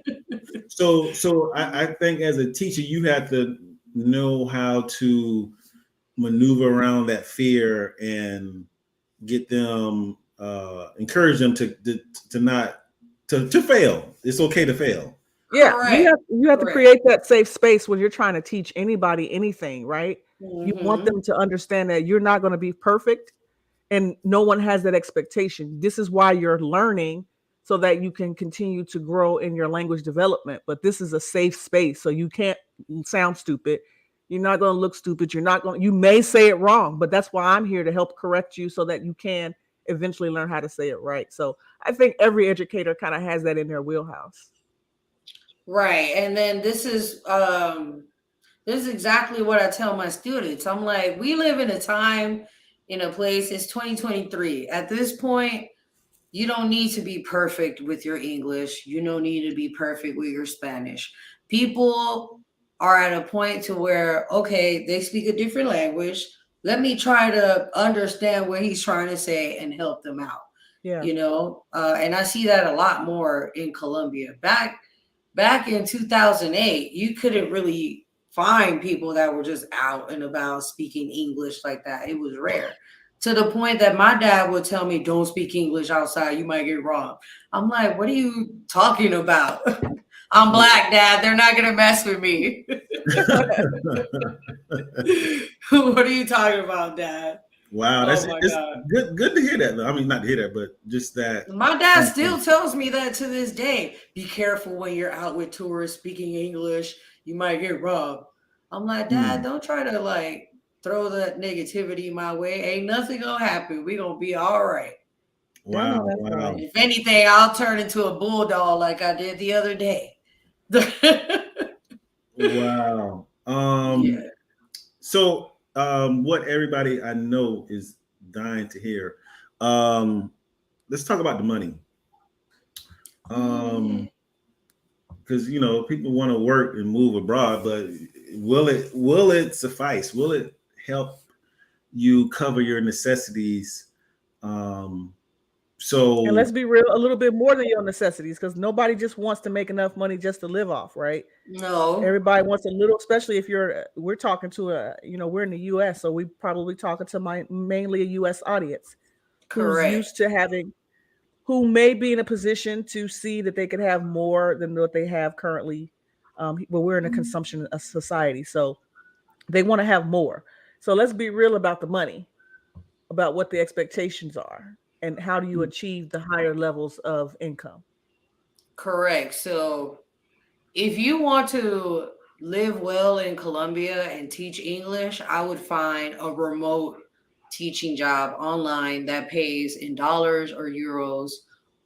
So I think as a teacher, you have to know how to maneuver around that fear and get them, encourage them to not to fail. It's okay to fail.
yeah.
Correct.
You have to
Correct.
create that safe space when you're trying to teach anybody anything, right? You want
Hmm.
them to understand that you're not going to be perfect, and no one has that expectation. This is why you're learning so that you can continue to grow in your language development. But this is a safe space, so you can't sound stupid. You're not going to look stupid. You may say it wrong, but that's why I'm here to help correct you so that you can eventually learn how to say it right. So I think every educator kind of has that in their wheelhouse.
Right. And then this is exactly what I tell my students. I'm like, we live in a time, in a place, it's 2023. At this point, you don't need to be perfect with your English. You don't need to be perfect with your Spanish. People are at a point to where, okay, they speak a different language. Let me try to understand what he's trying to say and help them out.
Yeah.
And I see that a lot more in Colombia. Back in 2008, you couldn't really find people that were just out and about speaking English like that. It was rare, to the point that my dad would tell me, don't speak English outside, you might get robbed. I'm like, what are you talking about? I'm black, dad, they're not gonna mess with me. What are you talking about, dad?
Wow,
Oh
that's
my
it's
god.
good to hear that. I mean, not to hear that, but just that.
My dad still tells me that to this day. Be careful when you're out with tourists speaking English. You might get robbed. I'm like, Dad,
Mm,
don't try to like throw that negativity my way. Ain't nothing gonna happen. We gonna be all right.
I
wow,
know that's right.
wow,
If anything, I'll turn into a bulldog like I did the other day.
wow.
Yeah.
What everybody I know is dying to hear. Um, let's talk about the money.
Oh yeah.
Because people want to work and move abroad, but will it suffice? Will it help you cover your necessities. Um,
And
so
let's be real, a little bit more than your necessities, because nobody just wants to make enough money just to live off, right?
No,
Everybody wants a little, especially if we're talking to we're in the US, so we probably talking to mainly a US audience who's
correct.
used to having, who may be in a position to see that they could have more than what they have currently. But we're in a consumption society, so they want to have more. So let's be real about the money, about what the expectations are, and how do you achieve the higher levels of income.
Correct. So if you want to live well in Colombia and teach English, I would find a remote teaching job online that pays in dollars or euros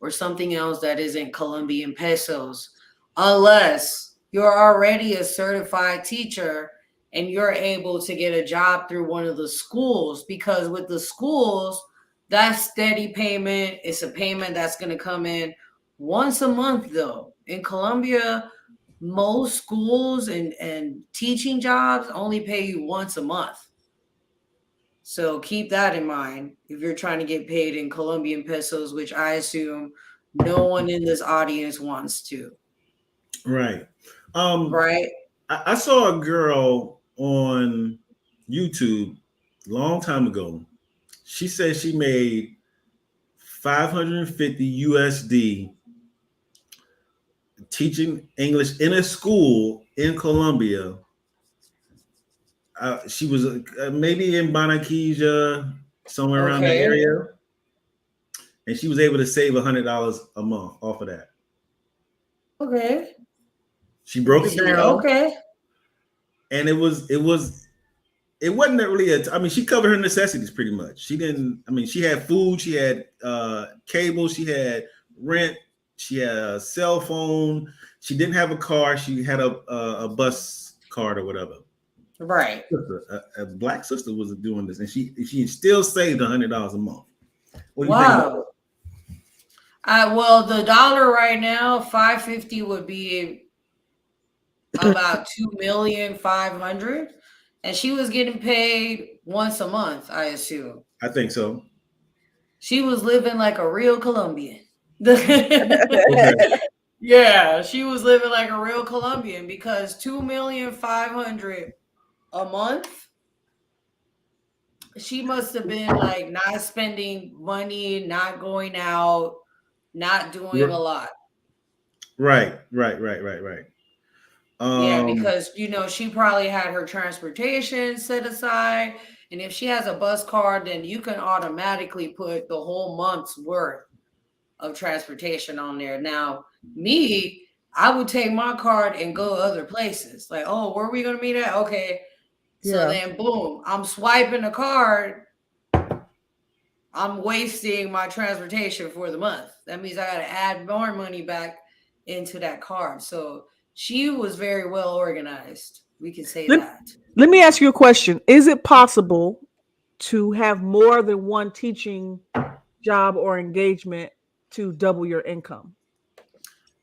or something else that isn't Colombian pesos, unless you're already a certified teacher and you're able to get a job through one of the schools. Because with the schools, that's steady payment. It's a payment that's going to come in once a month, though. In Colombia, most schools and teaching jobs only pay you once a month. So keep that in mind if you're trying to get paid in Colombian pesos, which I assume no one in this audience wants to.
right. Um,
Right?
I saw a girl on YouTube a long time ago. She said she made 550 USD teaching English in a school in Colombia. She was maybe in Barranquilla, somewhere around that
Okay.
area, and she was able to save $100 a month off of that.
Okay.
She
Let me
broke it
see.
down,
Okay.
and it wasn't really I mean, she covered her necessities pretty much. She didn't. I mean, she had food, she had cable, she had rent, she had a cell phone. She didn't have a car. She had a bus card or whatever.
Right.
A black sister was doing this, and she still saved $100 a month. What do you think about
Wow. Well, the dollar right now, 550 would be about 2,500,000. And she was getting paid once a month, I assume.
that? I think so.
She was living like a real Colombian.
Okay.
Yeah, she was living like a real Colombian because 2,500,000 a month. She must have been like not spending money, not going out, not doing a lot.
Right, right, right, right, right.
Yeah,
Um,
because she probably had her transportation set aside. And if she has a bus card, then you can automatically put the whole month's worth of transportation on there. Now, me, I would take my card and go other places. Like, oh, where are we gonna meet at? Okay. So
Yeah.
then boom, I'm swiping the card. I'm wasting my transportation for the month. That means I gotta add more money back into that card. So she was very well organized. We can say
Let,
that.
let me ask you a question. Is it possible to have more than one teaching job or engagement to double your income?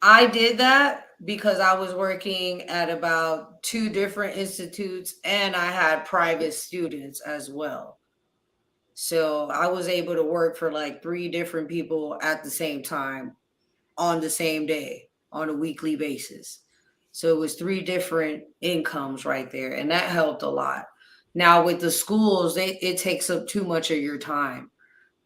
I did that because I was working at about two different institutes and I had private students as well. So I was able to work for like three different people at the same time on the same day on a weekly basis. So it was three different incomes right there. And that helped a lot. Now with the schools, it takes up too much of your time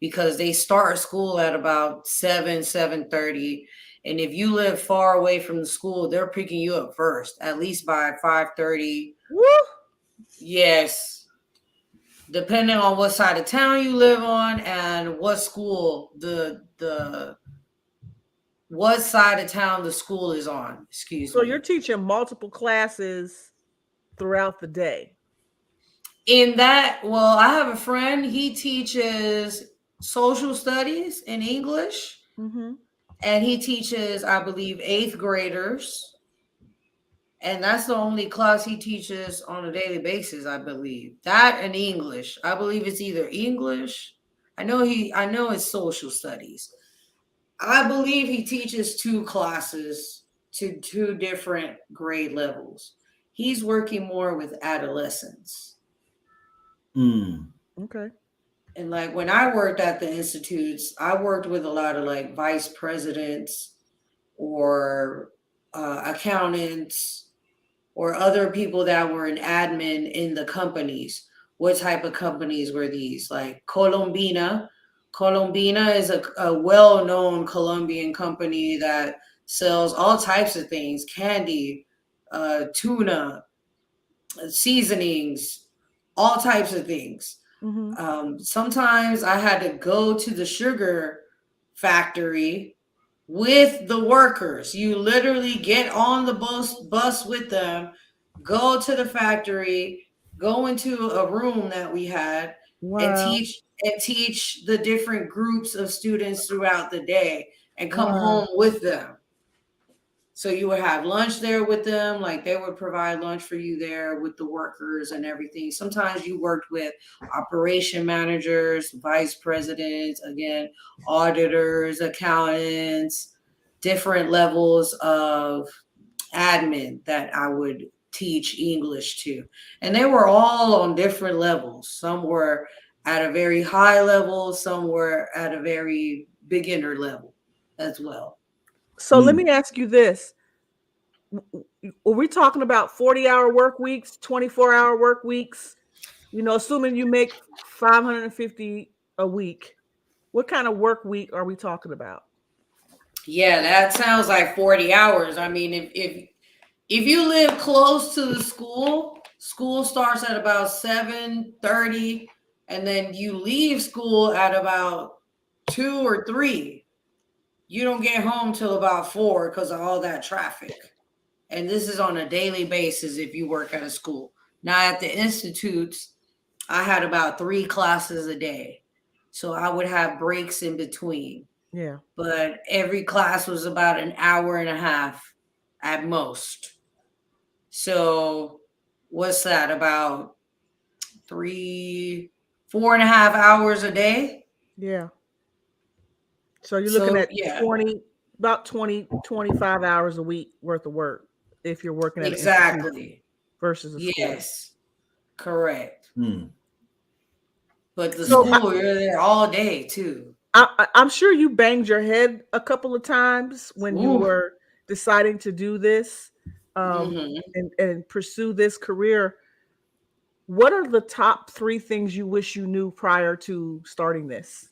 because they start school at about 7:30. And if you live far away from the school, they're picking you up first, at least by 5:30.
Woo!
Yes. Depending on what side of town you live on and what school the what side of town the school is on. Excuse
So you're
me.
teaching multiple classes throughout the day.
In that, well, I have a friend, he teaches social studies in English
Mm-hmm.
and he teaches, I believe, eighth graders. And that's the only class he teaches on a daily basis, I believe. That and English. I believe it's either English. I know it's social studies. I believe he teaches two classes to two different grade levels. He's working more with adolescents.
mm.
Okay.
And like when I worked at the institutes, I worked with a lot of like vice presidents or accountants or other people that were an admin in the companies. What type of companies were these? Like Colombina. Colombina is a well known Colombian company that sells all types of things, candy, tuna, seasonings, all types of things.
Mm-hmm.
Sometimes I had to go to the sugar factory with the workers. You literally get on the bus with them, go to the factory, go into a room that we had and
Wow.
teach the different groups of students throughout the day and come
Wow.
home with them. So you would have lunch there with them, like they would provide lunch for you there with the workers and everything. Sometimes you worked with operation managers, vice presidents, again, auditors, accountants, different levels of admin that I would teach English to. And they were all on different levels. Some were at a very high level, some were at a very beginner level as well.
So let
Mm.
me ask you this. Are we talking about 40-hour work weeks, 24-hour work weeks? Assuming you make 550 a week, what kind of work week are we talking about?
Yeah, that sounds like 40 hours. I mean, if you live close to the school starts at about 7:30 and then you leave school at about 2 or 3. You don't get home till about 4 because of all that traffic. And this is on a daily basis if you work at a school. Now at the institutes, I had about 3 classes a day. So I would have breaks in between,
Yeah.
but every class was about an hour and a half at most. So what's that? About 4.5 hours a day.
Yeah. So you're looking
So
at
yeah,
20, about 20, 25 hours a week worth of work if you're working at an institution
exactly.
versus a school.
Yes, correct.
Mm.
But the
So
school, you're there all day too.
I'm sure you banged your head a couple of times when you
Ooh.
were deciding to do this, um,
Hmm.
and pursue this career. What are the top three things you wish you knew prior to starting this?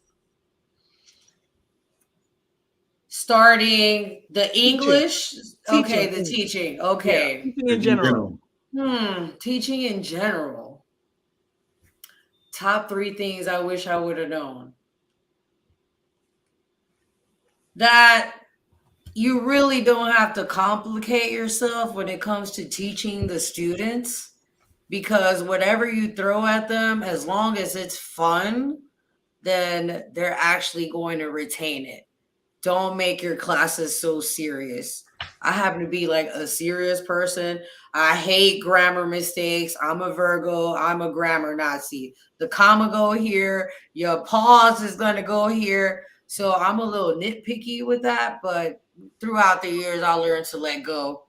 Starting the
Teaching,
English. Okay,
teaching,
the
English.
teaching.
Yeah,
Okay.
teaching in
In
general.
general.
Teaching in general. Top 3 things I wish I would have known. That you really don't have to complicate yourself when it comes to teaching the students because whatever you throw at them, as long as it's fun, then they're actually going to retain it. Don't make your classes so serious. I happen to be like a serious person. I hate grammar mistakes. I'm a Virgo. I'm a grammar Nazi. The comma go here, your pause is going to go here. So I'm a little nitpicky with that, but throughout the years I learned to let go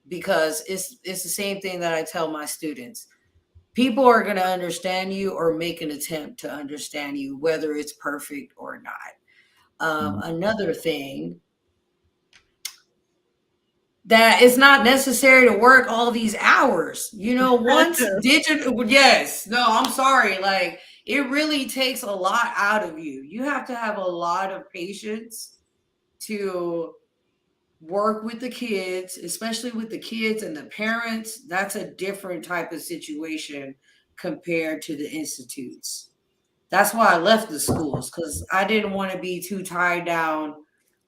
because it's the same thing that I tell my students. People are going to understand you or make an attempt to understand you whether it's perfect or not.
Mm.
Another thing that it's not necessary to work all these hours. Once digital, yes, no, I'm sorry. Like, it really takes a lot out of you. You have to have a lot of patience to work with the kids, especially with the kids and the parents. That's a different type of situation compared to the institutes. That's why I left the schools because I didn't want to be too tied down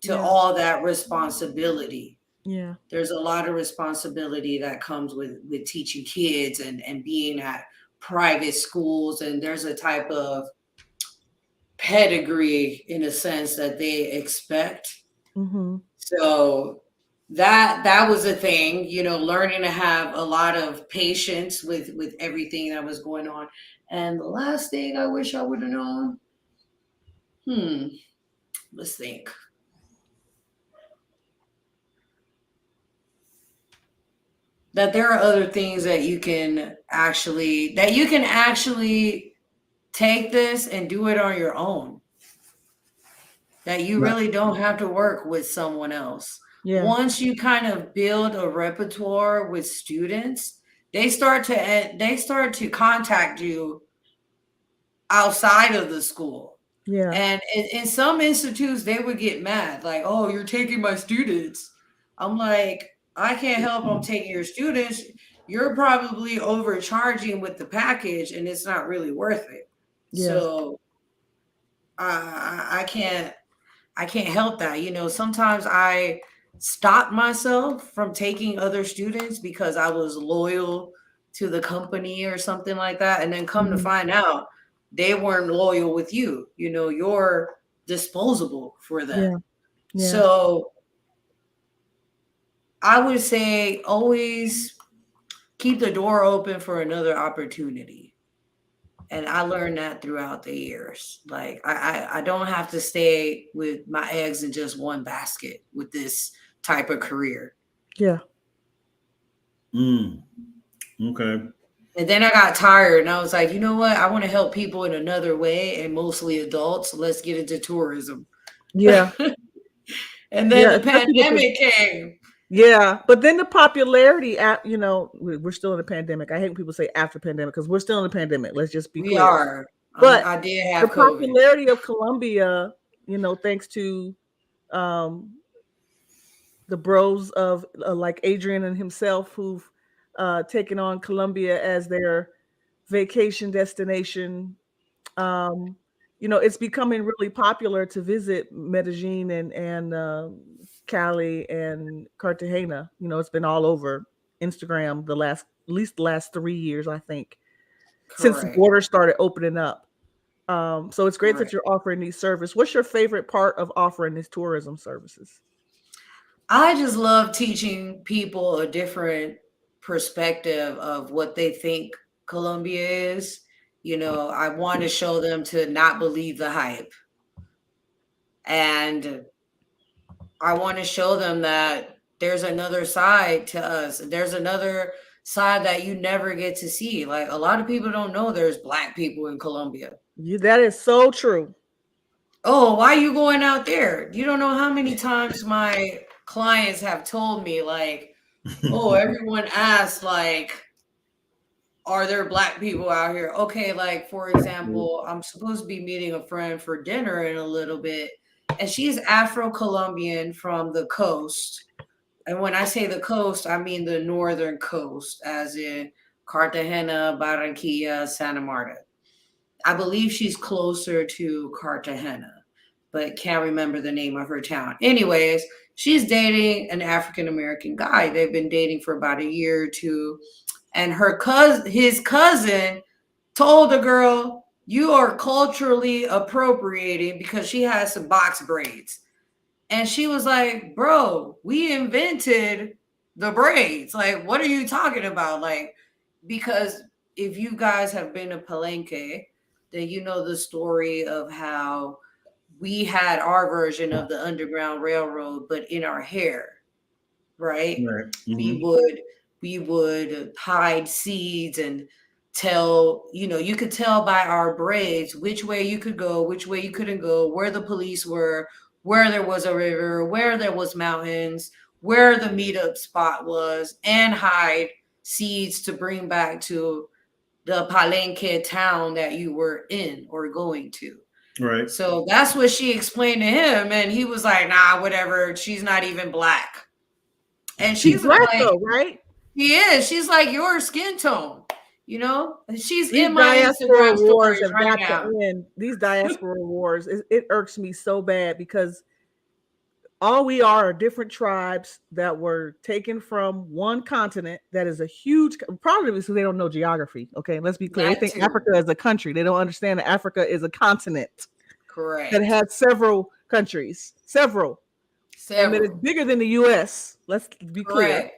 to
Yeah,
all that responsibility.
yeah,
There's a lot of responsibility that comes with teaching kids and being at private schools, and there's a type of pedigree in a sense that they expect.
mm-hmm.
So that was a thing, learning to have a lot of patience with everything that was going on. And the last thing I wish I would have known, hmm let's think, that there are other things that you can actually take this and do it on your own. That you
Right.
really don't have to work with someone else.
Yeah.
Once you kind of build a repertoire with students, they start to contact you outside of the school.
Yeah.
And in some institutes, they would get mad, like, "Oh, you're taking my students." I'm like, I can't help I'm taking your students. You're probably overcharging with the package, and it's not really worth it.
Yeah.
So I can't help that. Sometimes I stop myself from taking other students because I was loyal to the company or something like that. And then come to
Mhm.
find out they weren't loyal with you. You're disposable for them.
Yeah. Yeah.
So I would say always keep the door open for another opportunity. And I learned that throughout the years. Like I don't have to stay with my eggs in just one basket with this type of career.
Yeah.
Mm, okay.
And then I got tired and I was like, you know what? I want to help people in another way and mostly adults. Let's get into tourism.
Yeah.
And then
Yeah.
the
Especially with the
pandemic came.
yeah, but then the popularity at we're still in a pandemic. I hate when people say after pandemic because we're still in a pandemic. Let's just be
We
clear.
are.
But
I did
the
have COVID.
popularity of Colombia, thanks to um, the bros of like Adrian and himself who've taken on Colombia as their vacation destination. Um, it's becoming really popular to visit Medellin and Cali and Cartagena. It's been all over Instagram at least the last 3 years, I think, since the
Correct.
border started opening up. So it's great that
Correct.
you're offering these services. What's your favorite part of offering these tourism services?
I just love teaching people a different perspective of what they think Colombia is. I want to show them to not believe the hype. And I want to show them that there's another side to us. There's another side that you never get to see. Like a lot of people don't know there's black people in Colombia.
That is so true.
Oh, why are you going out there? You don't know how many times my clients have told me, like, oh, everyone asks, like, are there black people out here? Okay, like, for example, I'm supposed to be meeting a friend for dinner in a little bit, and she's Afro Colombian from the coast. And when I say the coast, I mean the northern coast, as in Cartagena, Barranquilla, Santa Marta. I believe she's closer to Cartagena, but can't remember the name of her town. Anyways, she's dating an African American guy. They've been dating for about a year or two. And his cousin told the girl, "You are culturally appropriating," because she has some box braids. And she was like, "Bro, we invented the braids. Like, what are you talking about?" Like, because if you guys have been to Palenque, then you know the story of how we had our version of the Underground Railroad, but in our hair, right?
Right.
We
Hmm.
would we would hide seeds and tell, you could tell by our braids which way you could go, which way you couldn't go, where the police were, where there was a river, where there was mountains, where the meetup spot was, and hide seeds to bring back to the Palenque town that you were in or going to.
Right.
So that's what she explained to him, and he was like, "Nah, whatever. She's not even black." And
She's
she's
black
like,
though, right?
"She is. She's like your skin tone, And she's
These
in my
diaspora
Instagram
wars
stories
have
right
got to
now.
end. These diaspora wars, it irks me so bad because all we are different tribes that were taken from one continent that is a huge, probably because they don't know geography. Okay, let's be clear. They
That
think
too.
Africa is a country. They don't understand that Africa is a continent that
Correct.
has several countries, several, and that is
Several.
bigger than the US. Let's be clear.
Correct.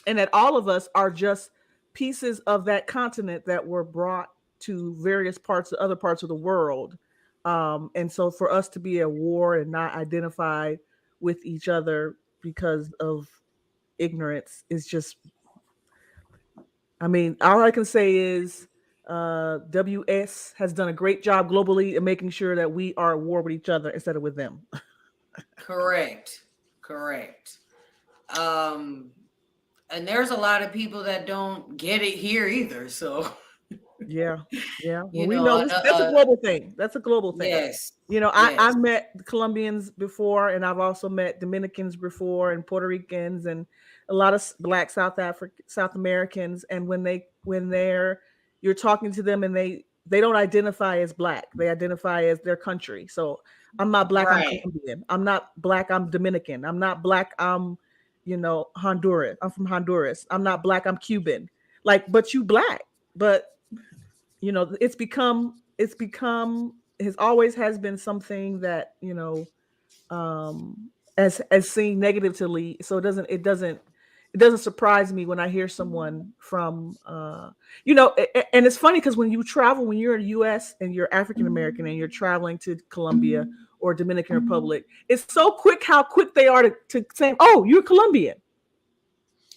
And that all of us are just pieces of that continent that were brought to various parts, other parts of the world. And so for us to be at war and not identify with each other because of ignorance is just, I mean, all I can say is WS has done a great job globally in making sure that we are at war with each other instead of with them.
Correct. Correct. Um, and there's a lot of people that don't get it here either. So,
Yeah, yeah. Well,
you
we
know,
know this. That's a global thing. That's a global thing.
yes,
You know,
yes,
I've met Colombians before, and I've also met Dominicans before, and Puerto Ricans, and a lot of Black South Americans. And when you're talking to them, and they don't identify as Black. They identify as their country. So I'm not Black. I'm
right,
Colombian. I'm not Black. I'm Dominican. I'm not Black. I'm Honduras. I'm from Honduras. I'm not Black. I'm Cuban. Like, but you Black. But it's become has always has been something that as seen negatively. So it doesn't surprise me when I hear someone from and it's funny because when you travel, when you're in the US and you're African American and you're traveling to Colombia or Dominican Republic, it's so quick how quick they are to say, oh, you're Colombian,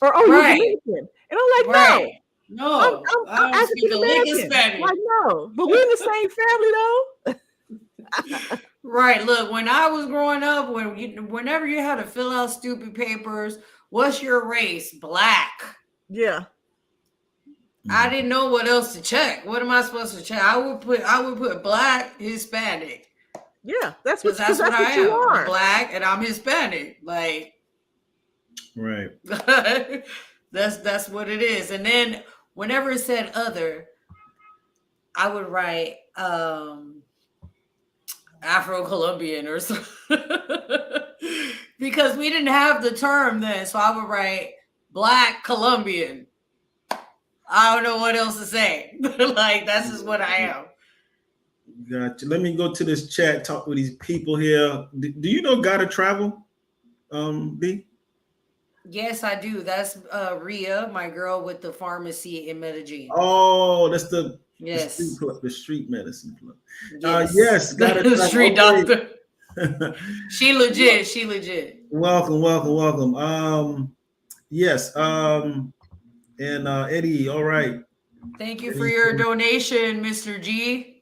or oh, you're
right,
Dominican. And I'm like, no,
right.
I'm
No,
I'm,
I
I'm
don't
African
speak a lick of
American.
Spanish.
Like, no, but we're in the same family though.
Right. Look, when I was growing up, whenever you had to fill out stupid papers, what's your race? Black.
Yeah,
I didn't know what else to check. What am I supposed to check? I would put black, Hispanic,
yeah.
because that's what
That's
I
what you
am. I'm
are.
black and I'm Hispanic. Like
Right.
that's what it is. And then whenever it said other, I would write Afro Colombian or something. Because we didn't have the term then. So I would write Black Colombian. I don't know what else to say. Like, that's just what I am.
Gotcha. Let me go to this chat, talk with these people here. Do you know Gotta Travel? B?
Yes, I do. That's Ria, my girl with the pharmacy in Medellin.
Oh, that's the
Yes.
the street medicine club.
Yes.
Yes, Gotta
The street
Travel.
doctor.
Okay.
She legit. She legit.
Welcome, welcome, welcome. Yes. And Eddie, all right.
Thank you for your donation, Mr. G.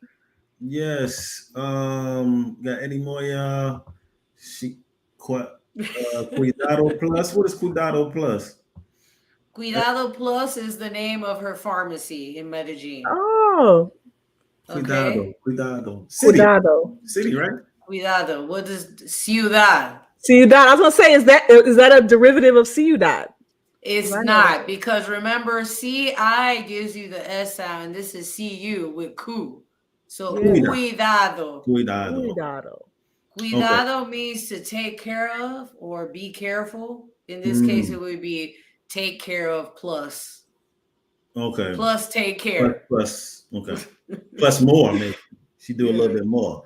Yes. Got Eddie Moya. She Cuidado Plus. What is Cuidado Plus?
Cuidado Plus is the name of her pharmacy in Medellin.
Oh,
Okay.
Cuidado.
cuidado.
City, right?
Cuidado. What is ciudad?
Ciudad. I was gonna say, is that a derivative of ciudad?
It's
I know
not, because remember, CI gives you the S sound. This is CU with cu. So
Yeah.
cuidado.
Cuidado.
Cuidado.
Cuidado means to take care of or be careful. In this case, it would be take care of plus.
Okay.
Plus take care.
Plus. Okay. Plus more, maybe. She do a little bit more.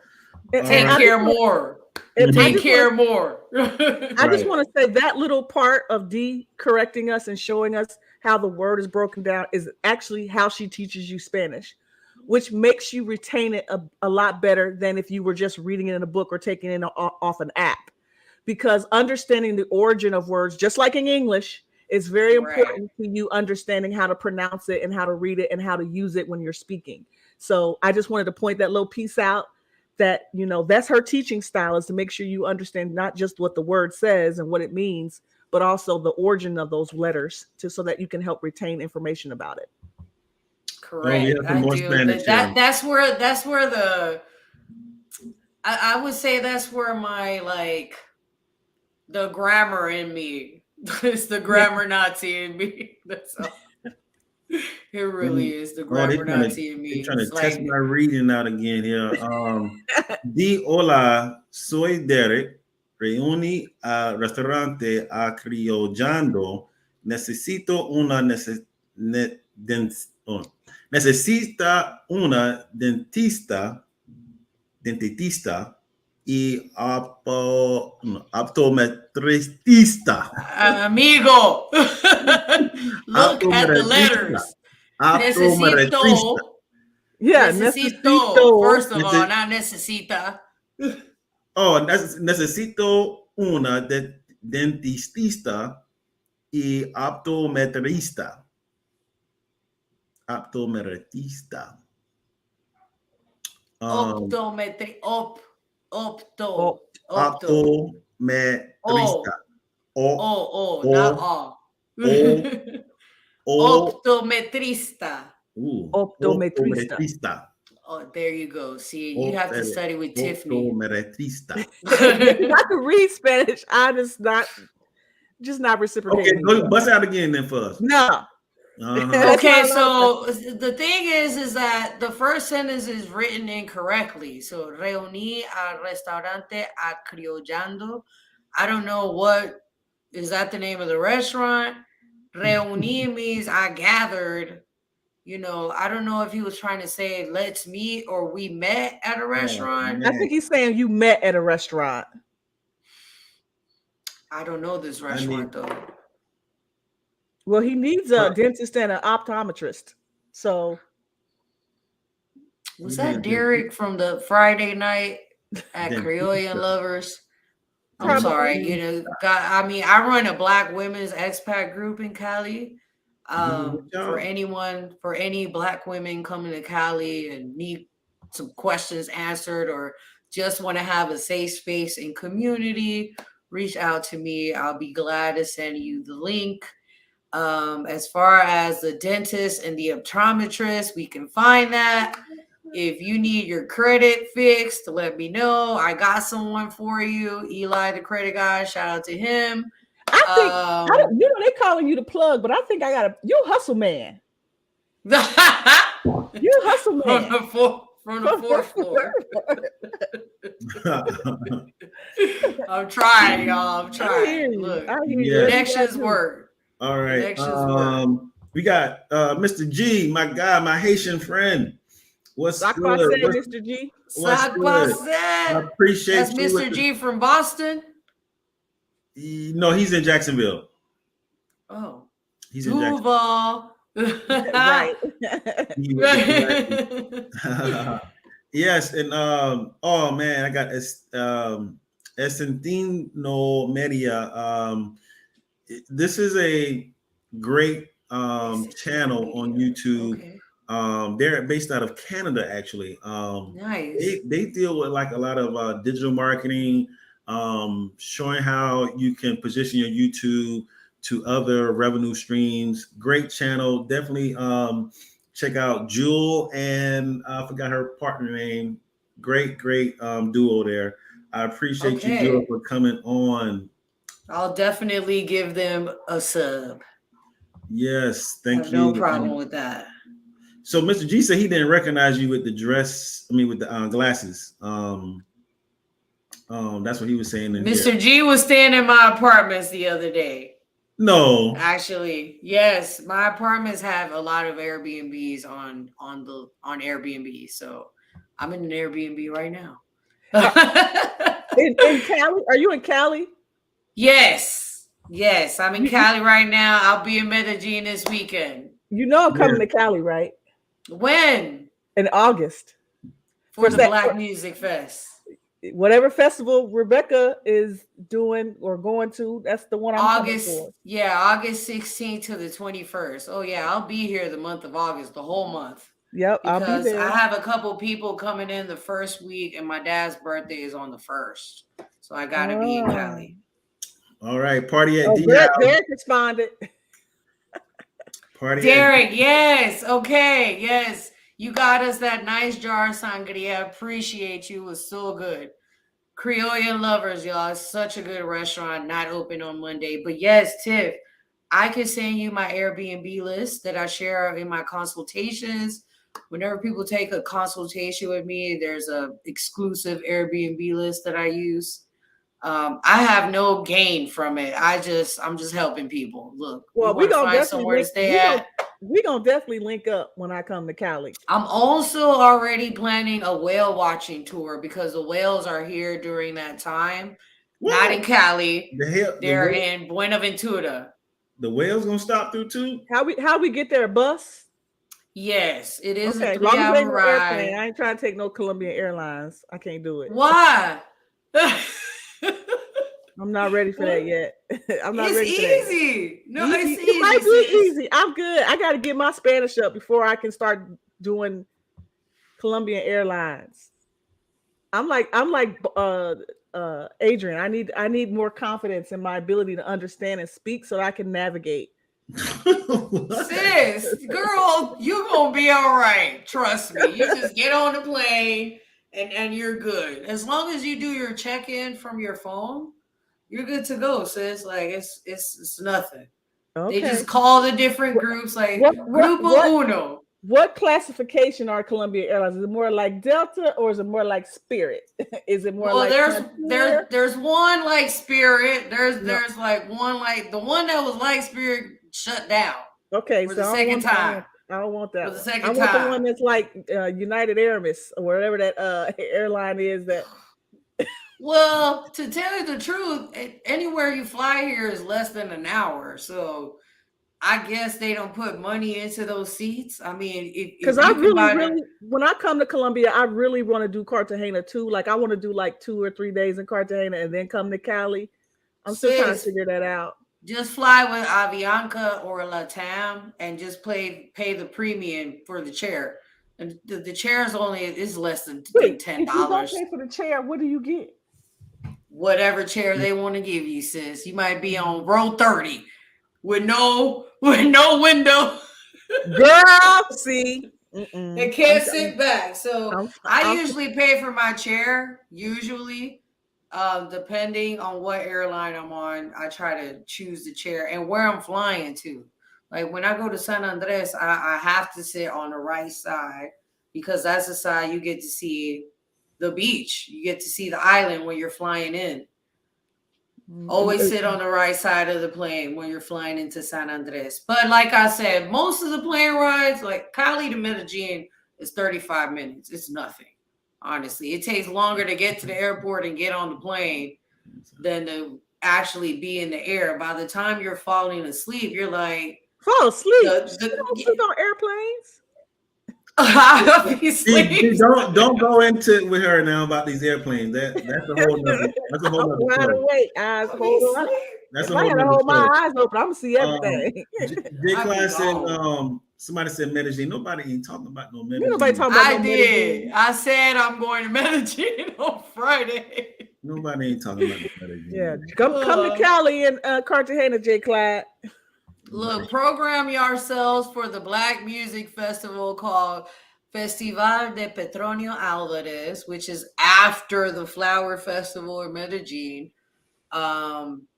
Take care more. Take care more.
I just want to say that little part of D correcting us and showing us how the word is broken down is actually how she teaches you Spanish, which makes you retain it a lot better than if you were just reading it in a book or taking it off an app. Because understanding the origin of words, just like in English, is very important to you understanding how to pronounce it and how to read it and how to use it when you're speaking. So I just wanted to point that little piece out, that that's her teaching style, is to make sure you understand not just what the word says and what it means, but also the origin of those letters, so that you can help retain information about it.
Correct. I do. That's where the I would say that's where my the grammar in me. It's the grammar Nazi in me. That's all. It really is the grammar Nazi in me.
They're trying to test my reading out again here. Di hola, soy Derek. Reúne a restaurante a criollando. Necesito una necesita una dentista y optometrista.
Amigo, look at the letters. Necesito.
Yeah,
necesito. First of all, not necesita.
Oh, necesito una dentista y optometrista. Optometrista.
Optometry.
Oh,
Opto.
Optometrista.
Oh.
O,
Not
o,
all.
o, o,
Optometrista.
optometrista.
optometrista.
Oh, there you go. See, you have to study with Tiffany.
Optometrista.
I can read Spanish. I just not
Okay,
reciprocating.
go bust out again then for us.
No.
Uh-huh.
That's why
Okay,
I love
so the thing is that the first sentence is written incorrectly. So reuní al restaurante a criollando. I don't know what is that the name of the restaurant. Reuní means I gathered. You know, I don't know if he was trying to say let's meet or we met at a
Oh,
restaurant.
I
man.
think he's saying you met at a restaurant.
I don't know this
I
restaurant
need,
though.
Well, he needs a dentist and an optometrist. So
Was
you need
that
a
Derek from the Friday night at Creolian
dentista.
Lovers? I'm
Probably.
sorry, you know, I mean, I run a Black women's expat group in Cali.
Good
For
job.
any Black women coming to Cali and need some questions answered or just want to have a safe space and community, reach out to me. I'll be glad to send you the link. As far as the dentist and the optometrist, we can find that. If you need your credit fixed, let me know. I got someone for you. Eli, the credit guy, shout out to him.
I think you know they calling you the plug, but I think you hustle man. You hustle man.
From the fourth floor. I'm trying, y'all. I'm trying. Look, connections work.
All right.
Connections work.
We got Mr. G, my guy, my Haitian friend. What's good?
Mr. G.
What's good? I appreciate
That's
you.
Mr. G from Boston.
No, he's in Jacksonville.
Oh,
he's in Jacksonville.
Right.
Yes, and oh man, I got Esentino Media. This is a great channel on YouTube.
Okay.
They're based out of Canada, actually.
Nice.
They deal with like a lot of digital marketing, showing how you can position your YouTube to other revenue streams. Great channel. Definitely check out Jewel and I forgot her partner name. Great duo there. I appreciate you, Jewel, for coming on.
I'll definitely give them a sub.
Yes, thank you.
No problem with that.
So Mr. G said he didn't recognize you with the dress. I mean, with the glasses. That's what he was saying.
Mr. G was staying in my apartments the other day.
No,
actually, yes, my apartments have a lot of Airbnbs on Airbnb. So I'm in an Airbnb right now.
in Cali? Are you in Cali?
Yes, I'm in Cali right now. I'll be in Medellin this weekend.
You know I'm coming to Cali, right?
When?
In August.
For the Black Music Fest.
Whatever festival Rebecca is doing or going to, that's the one I'm coming for.
Yeah, August 16th to the 21st. Oh yeah, I'll be here the month of August, the whole month.
Yep,
because
I'll be there.
I have a couple people coming in the first week, and my dad's birthday is on the 1st, so I gotta be in Cali.
All right, party at
Derek responded.
Party
Derek, yes, okay, yes. You got us that nice jar of sangria. Appreciate you. It was so good. Creolian Lovers, y'all. It's such a good restaurant. Not open on Monday. But yes, Tiff, I can send you my Airbnb list that I share in my consultations. Whenever people take a consultation with me, there's a exclusive Airbnb list that I use. I have no gain from it. I'm just helping people. Look,
well, we're gonna
find somewhere to stay at.
We're gonna definitely link up when I come to Cali.
I'm also already planning a whale watching tour because the whales are here during that time. What? Not in Cali. They're in Buenaventura.
The whales gonna stop through too?
How we get there? A bus?
Yes, it is
okay,
a 3-hour ride.
Airplane. I ain't trying to take no Colombian Airlines. I can't do it.
Why?
I'm not ready for that yet. I'm not
It's
ready for that yet.
easy. No,
Easy.
it's
It might
easy,
be
sis.
easy. I'm good. I got to get my Spanish up before I can start doing Colombian Airlines. I'm like Adrian. I need more confidence in my ability to understand and speak so that I can navigate.
Sis, girl, you gonna be all right. Trust me. You just get on the plane and you're good. As long as you do your check-in from your phone, you're good to go, sis. Like it's nothing. They just
Okay.
call the different
What
groups like
what what what
Grupo Uno.
what classification are Colombian Airlines? Is it more like Delta or is it more like Spirit? Is it more
Well,
like
there's there's
Frontier?
there's one like Spirit. There's
No.
there's like one like the one that was like Spirit shut down
Okay,
for
so
the second time.
I don't want
For
that
the
one. I
second
want the
time.
one that's like United Airways or whatever that airline is that.
Well, to tell you the truth, anywhere you fly here is less than an hour. So I guess they don't put money into those seats. I mean,
Because
if
I
you can
really,
buy the
really, when I come to Colombia, I really want to do Cartagena too. Like I want to do like 2 or 3 days in Cartagena and then come to Cali. I'm still trying to
sis,
figure that out.
just fly with Avianca or Latam and just pay the premium for the chair. And the chair is less than
Wait,
ten
if you don't
dollars.
pay for the chair, what do you get?
Whatever chair they want to give you, sis. You might be on row 30 with no window.
Girl, see,
They
mm-mm.
can't sit back. So
I'm,
I
I'm,
usually pay for my chair. Usually, depending on what airline I'm on, I try to choose the chair and where I'm flying to. Like when I go to San Andres, I have to sit on the right side because that's the side you get to see the beach. You get to see the island when you're flying in. Always sit on the right side of the plane when you're flying into San Andres. But like I said, most of the plane rides, like Cali to Medellin, is 35 minutes. It's nothing. Honestly, it takes longer to get to the airport and get on the plane than to actually be in the air. By the time you're falling asleep, you're like
fall asleep. She
the
don't sleep on airplanes.
I'll be
See,
asleep.
don't go into it with her now about these airplanes. That's a whole
I'm
nother
wide
story.
awake, eyes
I'll be
hold on.
asleep.
That's
If
a
I
whole
had to
nother
hold my
story.
eyes open, I'm gonna see
Um,
everything.
J
I'll be
Class said,
gone.
somebody said Medellin. Nobody ain't talking about no
Ain't nobody
Medellin.
talking about
I
no
did.
Medellin.
I said I'm going to Medellin on Friday.
Nobody ain't talking about no
Yeah,
Medellin.
come to
Uh,
Cali and Cartagena, J. Clyde.
Look, program yourselves for the Black Music Festival called Festival de Petronio Alvarez, which is after the Flower Festival in Medellin.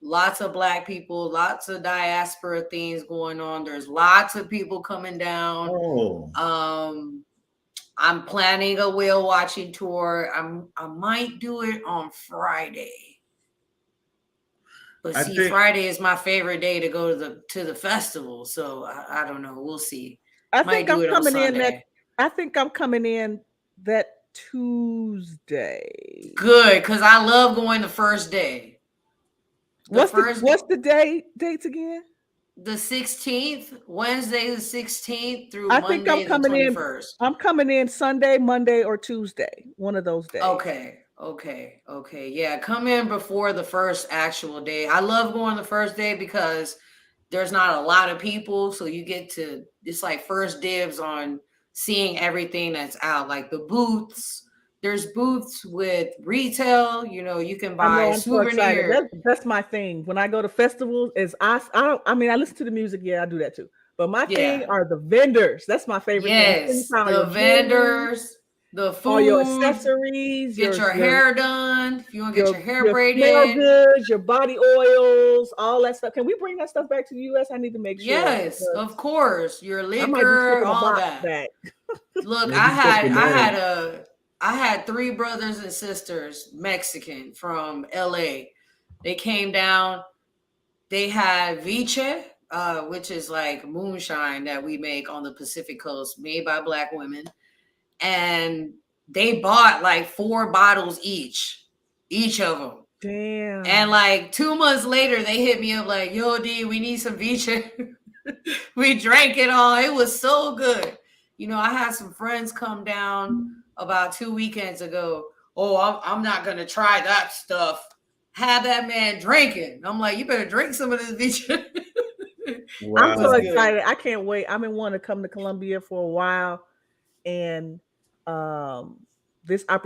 Lots of Black people, lots of diaspora things going on. There's lots of people coming down.
Oh,
Um, I'm planning a whale watching tour. I might do it on Friday. But
I
see,
think
Friday is my favorite day to go to the festival. So I don't know. We'll see.
I
Might
think
do
I'm
it on
coming in that.
Sunday.
I think I'm coming in that Tuesday.
Good, because I love going the first day. The
What's the
first
what's the dates again?
the 16th, Wednesday the 16th through
I think I'm
Monday the
coming in.
21st.
I'm coming in Sunday, Monday, or Tuesday. One of those days.
Okay. Yeah, come in before the first actual day. I love going the first day because there's not a lot of people, so you get to it's like first dibs on seeing everything that's out, like the booths. There's booths with retail, you can
I know
buy
I'm so excited.
souvenirs.
That's my thing. When I go to festivals, is I don't. I mean, I listen to the music. Yeah, I do that too. But my thing
Yeah.
are the vendors. That's my favorite thing. You
Yes,
find all
the
your jewelry,
vendors, the
all your
food,
accessories,
get your hair done if you want to get your hair
your smell
braided.
goods, your body oils, all that stuff. Can we bring that stuff back to the U.S.? I need to make sure
Yes, of
because
course. Your
I might be
liquor,
taking a
all
box
that.
back.
Look,
yeah, just take your bag.
I had three brothers and sisters, Mexican from LA. They came down. They had viche, which is like moonshine that we make on the Pacific Coast, made by Black women. And they bought like 4 bottles each of them. And
Damn.
like 2 months later, they hit me up like, "Yo, D, we need some viche." We drank it all. It was so good. I had some friends come down about 2 weekends ago. Oh, I'm not gonna try that stuff. had that man drinking. I'm like, you better drink some of this bitch. It
I'm so
was
Wow.
good.
excited. I can't wait. I've been wanting to come to Colombia for a while, and um,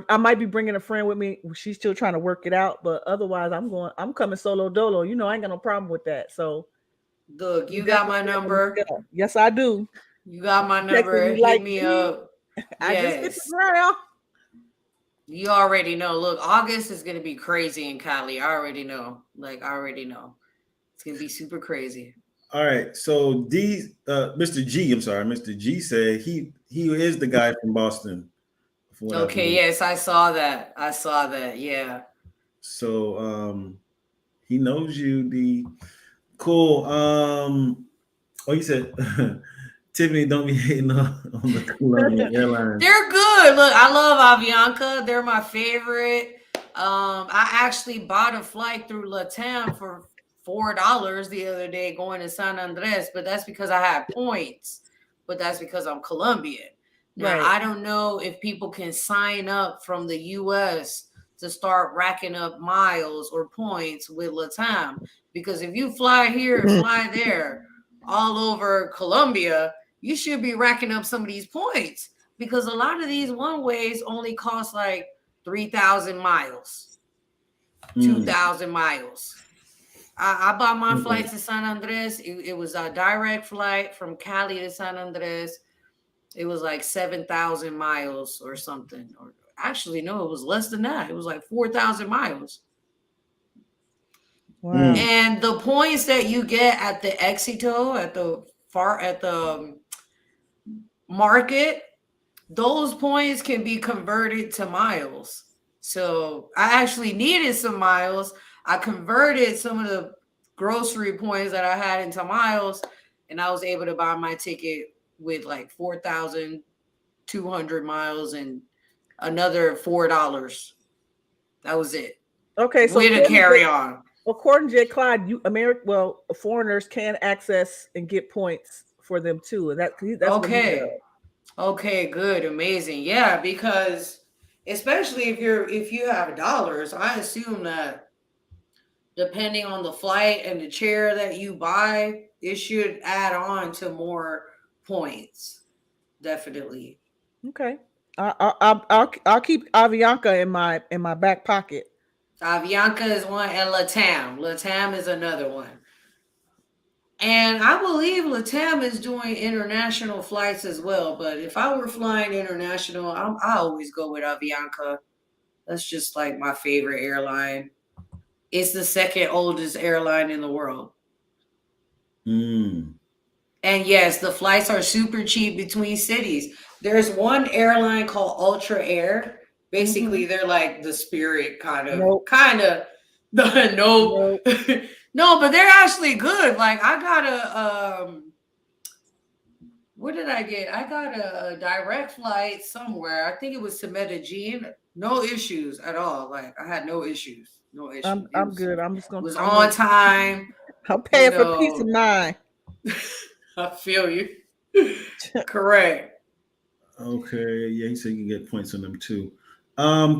I might be bringing a friend with me. She's still trying to work it out, but otherwise, I'm going. I'm coming solo dolo. You know, I ain't got no problem with that. So
Look,
we
you got my
definitely gonna link
number.
up. Yes, I do.
You got my
You texted
number.
me
Hit
like,
me
"D,
up.
I just hit the
Yes.
ground."
You already know. Look, August is gonna be crazy in Cali. I already know. Like, I already know. It's gonna be super crazy.
All right. So Mr. G, I'm sorry, Mr. G said he is the guy from Boston, from what I
Okay,
believe.
yes, I saw that. I saw that. Yeah.
So he knows you, D. Cool. Oh, you said Tiffany, don't be hating on the Colombian Airlines.
They're good. Look, I love Avianca. They're my favorite. I actually bought a flight through Latam for $4 the other day going to San Andres, but that's because I had points. But that's because I'm Colombian. Now
Right.
I don't know if people can sign up from the US to start racking up miles or points with Latam. Because if you fly here and fly there all over Colombia, you should be racking up some of these points because a lot of these one ways only cost like 3,000 miles,
Mm,
2,000 miles. I bought my
okay.
flight to San Andres. It was a direct flight from Cali to San Andres. It was like 7,000 miles or something. Or actually, no, it was less than that. It was like 4,000 miles.
Mm,
Wow.
And the points that you get at the Exito, at the market, those points can be converted to miles. So I actually needed some miles. I converted some of the grocery points that I had into miles, and I was able to buy my ticket with like 4,200 miles and another $4. That was it
Okay, so
with a carry on.
according to Jay Clyde, foreigners can access and get points for them too, and that's what he
Okay.
does.
Okay, good, amazing. Yeah, because especially if you have dollars, I assume that depending on the flight and the chair that you buy, it should add on to more points. Definitely.
Okay, I'll keep Avianca in my back pocket.
Avianca is one, and Latam. Latam is another one. And I believe Latam is doing international flights as well. But if I were flying international, I always go with Avianca. That's just like my favorite airline. It's the second oldest airline in the world.
mm,
And yes, the flights are super cheap between cities. There's one airline called Ultra Air.
Hmm.
Basically, they're like the Spirit
Nope,
kind of. No,
nope.
no, but they're actually good. Like I got what did I get? I got a direct flight somewhere. I think it was to Medellin. No issues at all. Like I had no issues. No issues. It
I'm good.
was on time.
I'm
You
paying for peace of
know,
mind.
I feel you. Correct.
okay. Yeah, he said you can get points on them too.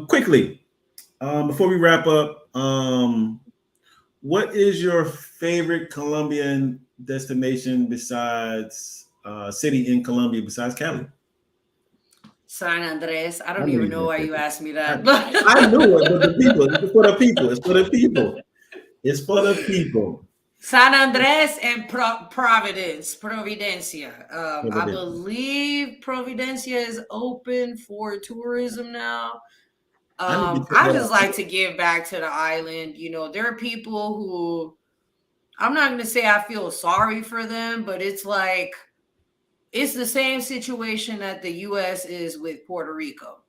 Quickly, before we wrap up, what is your favorite Colombian destination besides city in Colombia besides Cali?
San Andres. I
I
don't
knew
even
you
know
were
why
gonna say
you asked me
that.
that.
I knew it, but the people, it's for the people. It's for the people. It's for the people.
San Andres and Providencia. I
Evidently.
believe Providencia is open for tourism now.
I need to check
I
that
just
out.
like to give back to the island. You know, there are people who I'm not going to say I feel sorry for them, but it's like it's the same situation that the US is with Puerto Rico.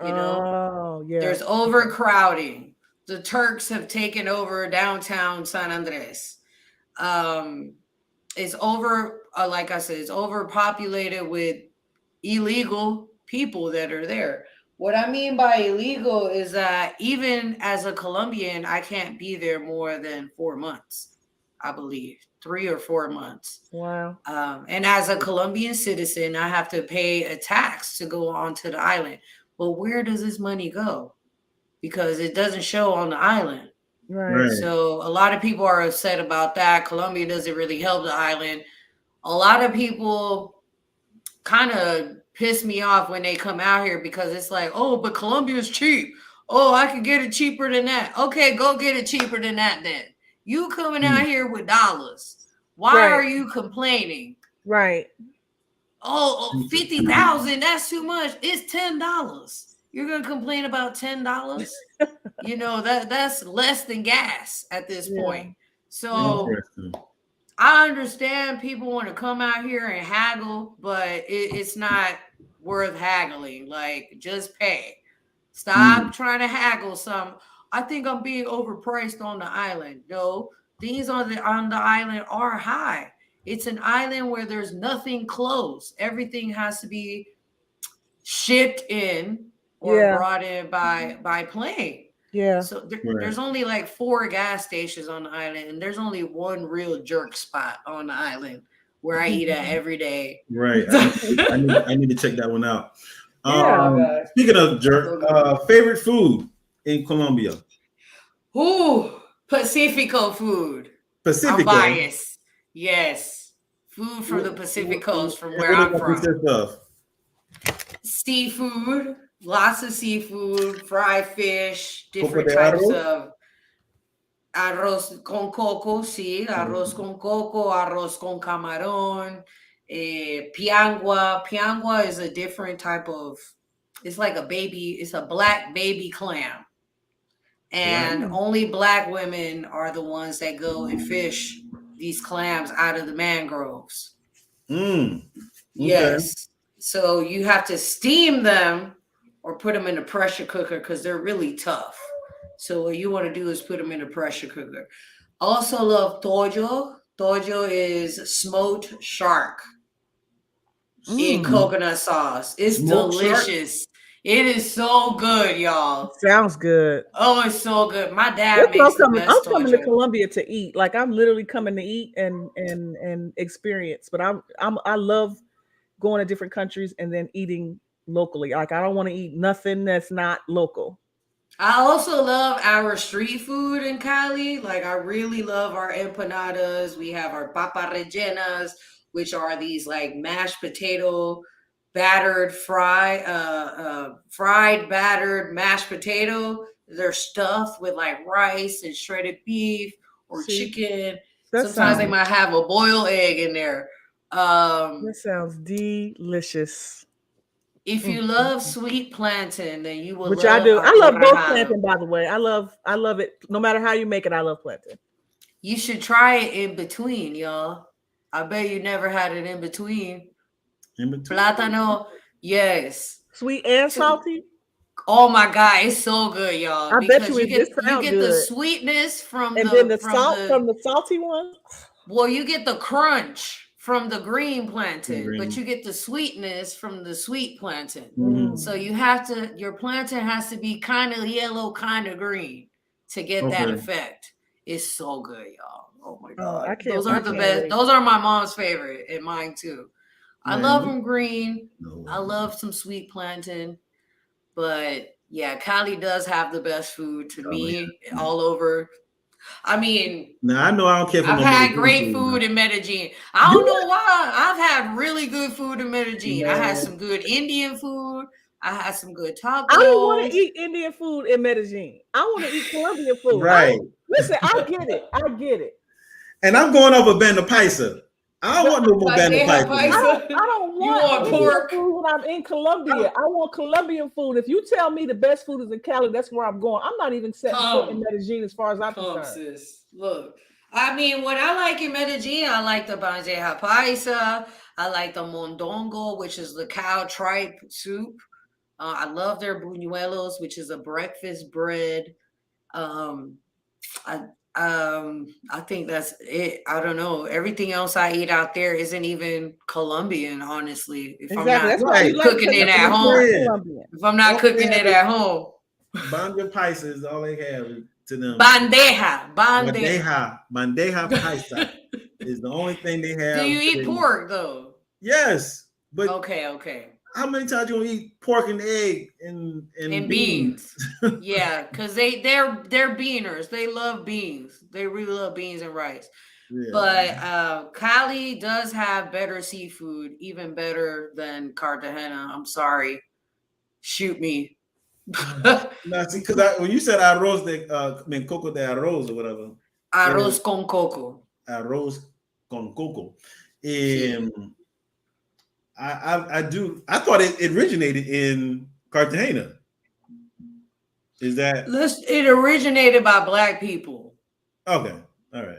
You know,
Oh yeah.
there's
Okay.
overcrowding. The Turks have taken over downtown San Andres. Um, it's over, like I said, it's overpopulated with illegal people that are there. What I mean by illegal is that even as a Colombian, I can't be there more than 4 months, I believe, 3 or 4 months.
Wow.
And as a Colombian citizen, I have to pay a tax to go onto the island. But where does this money go? Because it doesn't show on the island.
Right.
Right.
So a lot of people are upset about that. Colombia doesn't really help the island. A lot of people kind of piss me off when they come out here because it's like, oh, but Colombia's cheap. Oh, I could get it cheaper than that. Okay, go get it cheaper than that then. You coming out
Mm.
here with dollars. Why
Right.
are you complaining?
Right.
Oh, 50,000, that's too much. It's $10. You're gonna complain about $10? You know, that's less than gas at this
Yeah.
point. So
Interesting.
I understand people want to come out here and haggle, but it's not worth haggling. Like, just pay. Stop trying to haggle some. I think I'm being overpriced on the island. No, things on the island are high. It's an island where there's nothing close. Everything has to be shipped in or
Yeah.
brought in by plane.
Yeah.
So
Right.
there's only like 4 gas stations on the island, and there's only one real jerk spot on the island where I eat at every day.
Right. I need to check that one out.
Yeah.
God.
Speaking of jerk, favorite food in Colombia?
Ooh, Pacifico food. I'm
Pacifico.
biased. Yes. Food from the Pacific Coast from where I'm from.
Consist of?
Seafood, lots of seafood, fried fish, different
de
types
arroz?
of arroz con coco, sí, arroz con coco, arroz con camarón, piangua. Piangua is a different type of, it's like a baby, it's a black baby clam. And only black women are the ones that go and fish these clams out of the mangroves.
Okay.
Yes. So you have to steam them or put them in a pressure cooker because they're really tough. So what you want to do is put them in a pressure cooker. Also love tojo. Tojo is smoked shark in coconut sauce. It's
Smoked
delicious.
shark?
It is so good, y'all.
Sounds good.
Oh, it's so good. My dad
That's what
makes the
I'm
best
coming to
tojo.
Colombia to eat. Like, I'm literally coming to eat and experience. But I love going to different countries and then eating locally. Like, I don't want to eat nothing that's not local.
I also love our street food in Cali. Like, I really love our empanadas. We have our papa rellenas, which are these like mashed potato battered fried battered mashed potato. They're stuffed with like rice and shredded beef or chicken. Sometimes they might have a boiled egg in there.
That sounds delicious.
If you love sweet plantain, then you will
Which
love.
I do. I love both
acorrajado.
plantain, by the way. I love it. No matter how you make it, I love plantain.
You should try it in between, y'all. I bet you never had it in between.
In between?
Plátano, yes.
Sweet and salty.
Oh my God, it's so good, y'all.
I bet you it just
you
sounds
get the
good.
sweetness from
And then the salt from the salty one.
Well, you get the crunch from the green plantain, but you get the sweetness from the sweet plantain. So your plantain has to be kind of yellow, kind of green to get that effect. It's so good, y'all. Oh my God. Those are the best. Those are my mom's favorite and mine too. I love them green. I love some sweet plantain. But yeah, Cali does have the best food to me all over. I mean,
now I know I don't care for
I've had great food in Medellin. I don't know why. I've had really good food in Medellin. I had some good Indian food. I had some good tacos.
I don't want to eat Indian food in Medellin. I want to eat Colombian food.
Right.
Listen, I get it.
And I'm going over Banda Paisa. I don't want no more Banda Paisa.
I don't want Indian food when I'm in Colombia. I want Colombian food. If you tell me the best food is in Cali, that's where I'm going. I'm not even setting foot in Medellin as far as I'm concerned.
Sis. Look, I mean, what I like in Medellin, I like the bandeja paisa. I like the mondongo, which is the cow tripe soup. I love their buñuelos, which is a breakfast bread. I think that's it. I don't know. Everything else I eat out there isn't even Colombian, honestly. If I'm not cooking it at home. If I'm not cooking it at home.
Banda Paisa is all they have to them.
Bandeja
Paisa is the only thing they have.
Do you eat pork though?
Yes, but
okay.
how many times you gonna eat pork and egg and
And
beans?
beans. Yeah, because they're beaners. They love beans. They really love beans and rice.
Yeah.
But Cali does have better seafood, even better than Cartagena. I'm sorry. Shoot me.
Now, see, because when you said arroz I mean coco de arroz or whatever,
Arroz con coco.
arroz con coco,
See.
and I do. I thought it originated in Cartagena. Is that
It originated by black people.
okay? All right.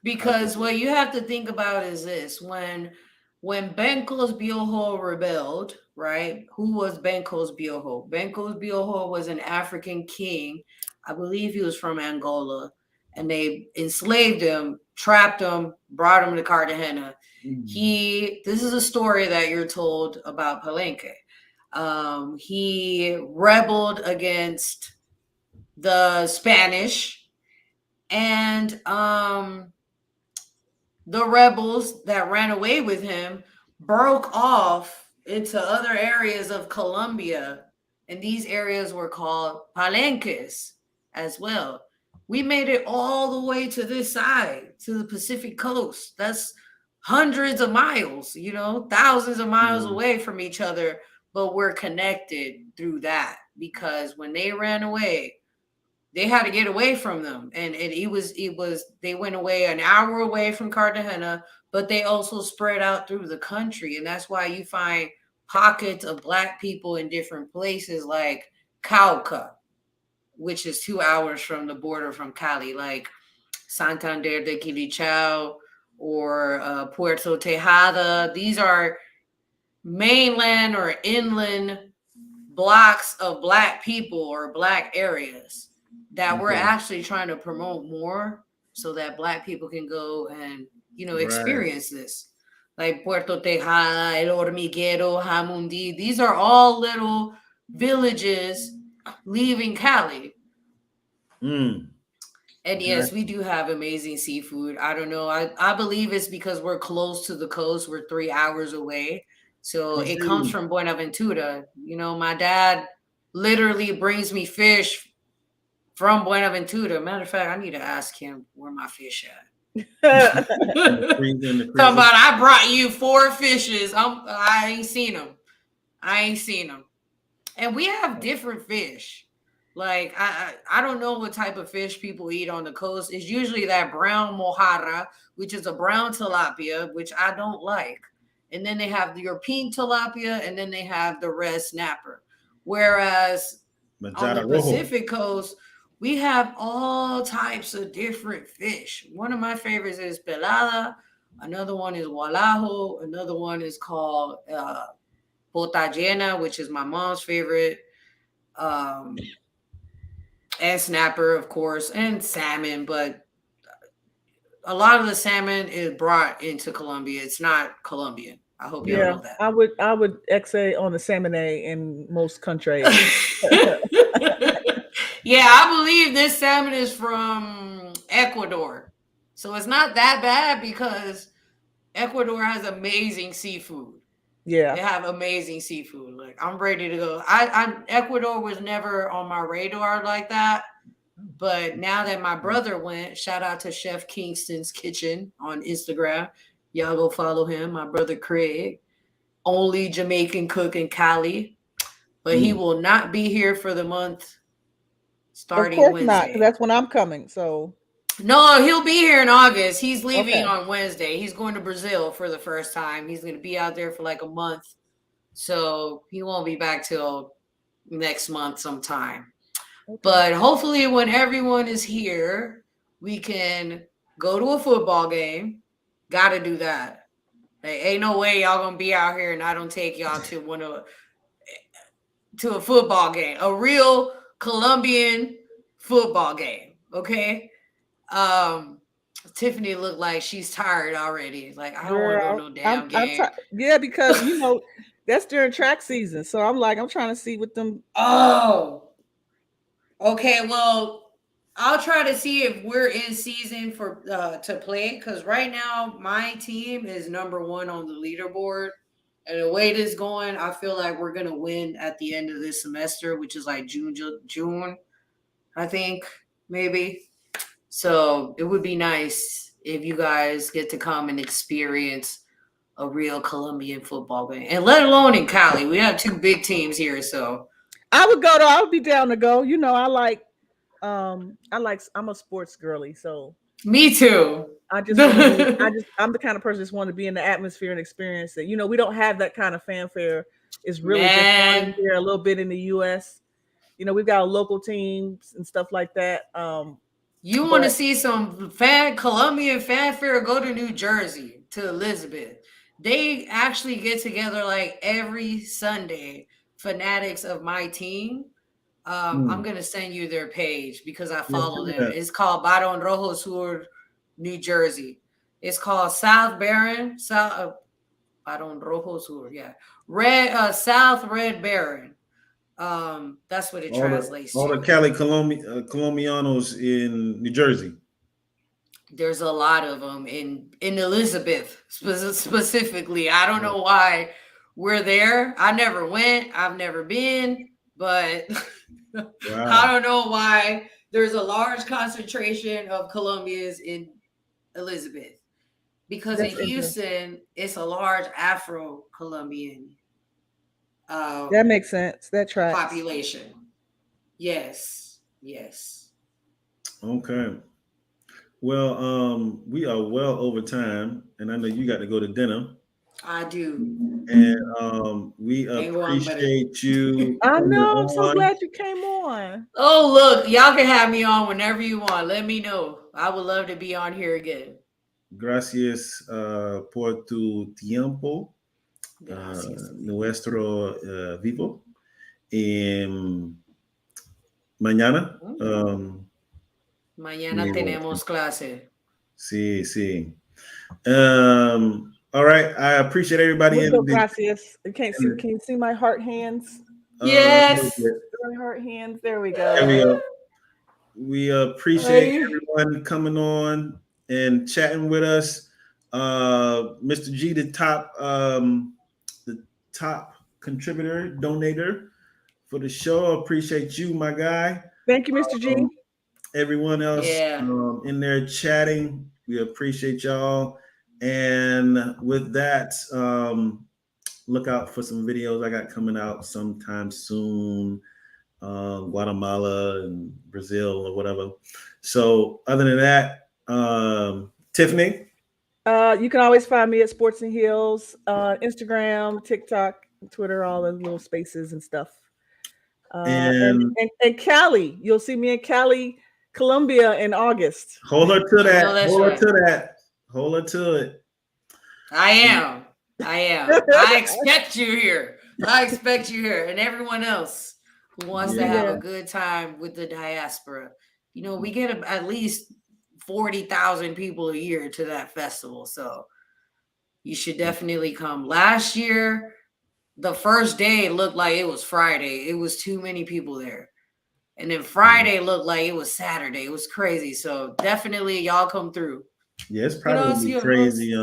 Because what you have to think about is this: when Bencos Biojo rebelled, right? Who was Bencos Biojo? Bencos Biojo was an African king. I believe he was from Angola, and they enslaved him, trapped him, brought him to Cartagena. This is a story that you're told about Palenque. He rebelled against the Spanish, and the rebels that ran away with him broke off into other areas of Colombia, and these areas were called palenques as well. We made it all the way to this side, to the Pacific coast. That's hundreds of miles, thousands of miles away from each other, but we're connected through that because when they ran away, they had to get away from them, and it was they went away an hour away from Cartagena, but they also spread out through the country, and that's why you find pockets of black people in different places like Cauca, which is 2 hours from the border from Cali, like Santander de Quilichao or Puerto Tejada. These are mainland or inland blocks of black people or black areas that we're actually trying to promote more so that black people can go and
Right.
experience this, like Puerto Tejada, El Hormiguero, Jamundi. These are all little villages leaving Cali.
Mm.
And yes, we do have amazing seafood. I don't know. I believe it's because we're close to the coast. We're 3 hours away. So
You
it comes
see,
from Buenaventura. My dad literally brings me fish from Buenaventura. Matter of fact, I need to ask him where my fish at.
in the freezer, in the
Talking
freezer.
about I brought you 4 fishes. I ain't seen them. And we have different fish. Like I don't know what type of fish people eat on the coast. It's usually that brown mojarra, which is a brown tilapia, which I don't like. And then they have your pink tilapia, and then they have the red snapper. Whereas on the
Majada rojo.
Pacific coast, we have all types of different fish. One of my favorites is pelada. Another one is walajo. Another one is called potagena, which is my mom's favorite. Um, and snapper, of course, and salmon. But a lot of the salmon is brought into Colombia. It's not Colombian. I hope y'all
Yeah,
know that.
I would XA on the salmon in most countries.
Yeah, I believe this salmon is from Ecuador. So it's not that bad because Ecuador has amazing seafood.
Yeah.
They have amazing seafood. Like I'm ready to go. Ecuador was never on my radar like that. But now that my brother went, shout out to Chef Kingston's Kitchen on Instagram. Y'all go follow him. My brother Craig, only Jamaican cook in Cali. But he
Mm.
will not be here for the month
Of
starting
course not, because
Wednesday.
that's when I'm coming. So
No, he'll be here in August. He's leaving
okay.
on Wednesday. He's going to Brazil for the first time. He's going to be out there for like a month. So he won't be back till next month sometime.
Okay.
But hopefully, when everyone is here, we can go to a football game. Got to do that. Like, ain't no way y'all gonna be out here and I don't take y'all to a football game, a real Colombian football game. Okay. Um, Tiffany looked like she's tired already. Like I don't want to go to
Girl,
no
I'm
damn
I'm
game.
trying. Yeah, because that's during track season. So I'm trying to see what them.
Oh, okay. Well, I'll try to see if we're in season for to play because right now my team is number one on the leaderboard, And the way this going, I feel like we're gonna win at the end of this semester, which is like June, I think, maybe. So it would be nice if you guys get to come and experience a real Colombian football game, and let alone in Cali. We have two big teams here, so
I would go. I would be down to go. You know, I'm a sports girly, so
me too.
I just want to be. I'm the kind of person that just want to be in the atmosphere and experience it. You know, we don't have that kind of fanfare. It's really just starting
Man,
here a little bit in the U.S. You know, we've got local teams and stuff like that.
you want to
But
see some Colombian fanfare? Go to New Jersey to Elizabeth. They actually get together like every Sunday. Fanatics of my team. I'm gonna send you their page because I
Yeah,
follow
send me
them.
that.
It's called Baron Rojo Sur, New Jersey. It's called South Baron, Baron Rojo Sur, yeah, Red South Red Baron. That's what it translates
All the
to.
Cali Colombianos in New Jersey.
There's a lot of them in Elizabeth specifically. I don't know why we're there. I never went. I've never been, but I
Wow.
don't know why there's a large concentration of Colombians in Elizabeth, because in
that's interesting.
Houston it's a large Afro Colombian
That
um,
makes sense. That tracks.
population. Yes, yes,
Okay. Well, we are well over time, and I know you got to go to dinner.
I do.
And we
Ain't one but it.
appreciate you
I
coming
know. I'm so
on.
glad you came on.
Oh, look, y'all can have me on whenever you want. Let me know. I would love to be on here again.
Gracias por tu tiempo,
Gracias.
nuestro vivo. Y mañana.
Mañana
Vivo.
tenemos clase.
Sí, sí. All right. I appreciate everybody
Mucho
in the.
gracias. You can't see. Can you see my heart hands?
Yes.
My heart hands. There we
There we
go.
go. We appreciate
Ay.
everyone coming on and chatting with us. Mr. G, the top contributor, donator for the show. Appreciate you, my guy.
Thank you, Mr. G.
Everyone else
Yeah.
in there chatting, we appreciate y'all. And with that, look out for some videos I got coming out sometime soon. Guatemala and Brazil or whatever. So other than that, Tiffany.
You can always find me at Sports and Heels, Instagram, TikTok, Twitter, all the little spaces and stuff. And Cali, you'll see me in Cali, Colombia in August.
Hold her to
I
that.
know that's
Hold her
right.
to that. Hold her to it.
I am. I expect you here. I expect you here, and everyone else who wants to have
Yeah.
a good time with the diaspora. You know, we get at least 40,000 people a year to that festival, so you should definitely come. Last year, the first day looked like it was Friday. It was too many people there. And then Friday looked like it was Saturday. It was crazy. So definitely y'all come through.
Yeah, it's probably gonna be
Gracias.
crazy.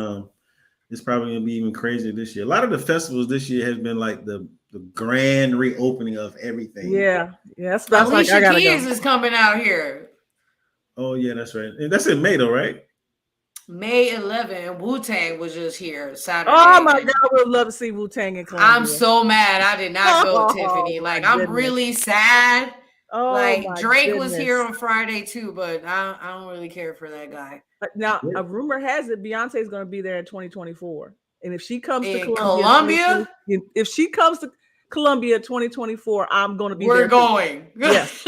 It's probably gonna be even crazier this year. A lot of the festivals this year has been like the grand reopening of everything.
Yeah. That's like
Alicia
I gotta
Keys
go.
is coming out here
Oh yeah, that's right. And that's in May though, right?
May 11th. Wu Tang was just here Saturday.
Oh my God, I would love to see Wu Tang in Colombia.
I'm so mad I did not go,
Oh,
Tiffany. Like,
my
I'm
goodness.
really sad.
Oh
Like,
my
Drake was here
goodness.
on Friday too, but I don't really care for that guy.
Now, a rumor has it Beyonce is going to be there in 2024, and if she comes to
In
Colombia,
Colombia,
if she comes to Colombia 2024, I'm going to be
we're
there.
going.
Yes.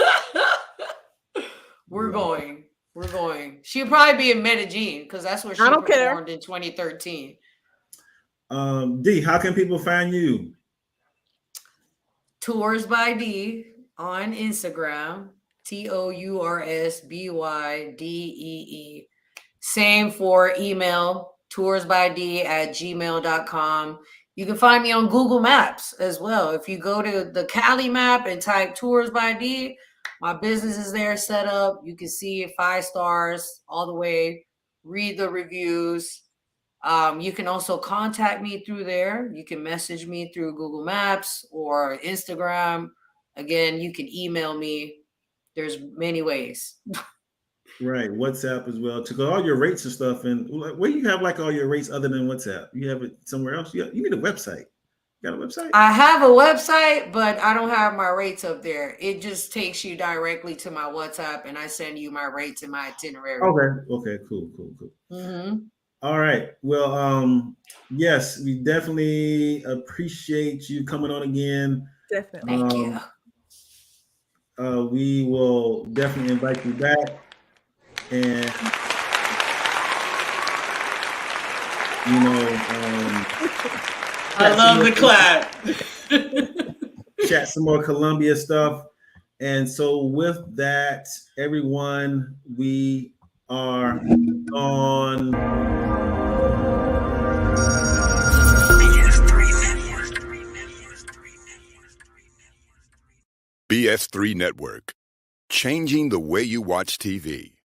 We're going. We're going. She'll probably be in Medellin because that's where she
I don't care.
performed in 2013.
D, how can people find you?
Tours by D on Instagram. TOURSBYDEE. Same for email, toursbyd@gmail.com. You can find me on Google Maps as well. If you go to the Cali map and type Tours by D, my business is there set up. You can see 5 stars all the way, read the reviews. You can also contact me through there. You can message me through Google Maps or Instagram. Again, you can email me. There's many ways.
Right, WhatsApp as well. To go all your rates and stuff, and where you have like all your rates other than WhatsApp? You have it somewhere else. You need a website. You got a website?
I have a website, but I don't have my rates up there. It just takes you directly to my WhatsApp, and I send you my rates and my itinerary.
Okay, cool.
Mm-hmm.
All right. Well, yes, we definitely appreciate you coming on again.
Definitely.
Thank you.
We will definitely invite you back, and
I love the clap.
Chat some more Colombia stuff. And so with that, everyone, we are on
BS3 Network, changing the way you watch TV.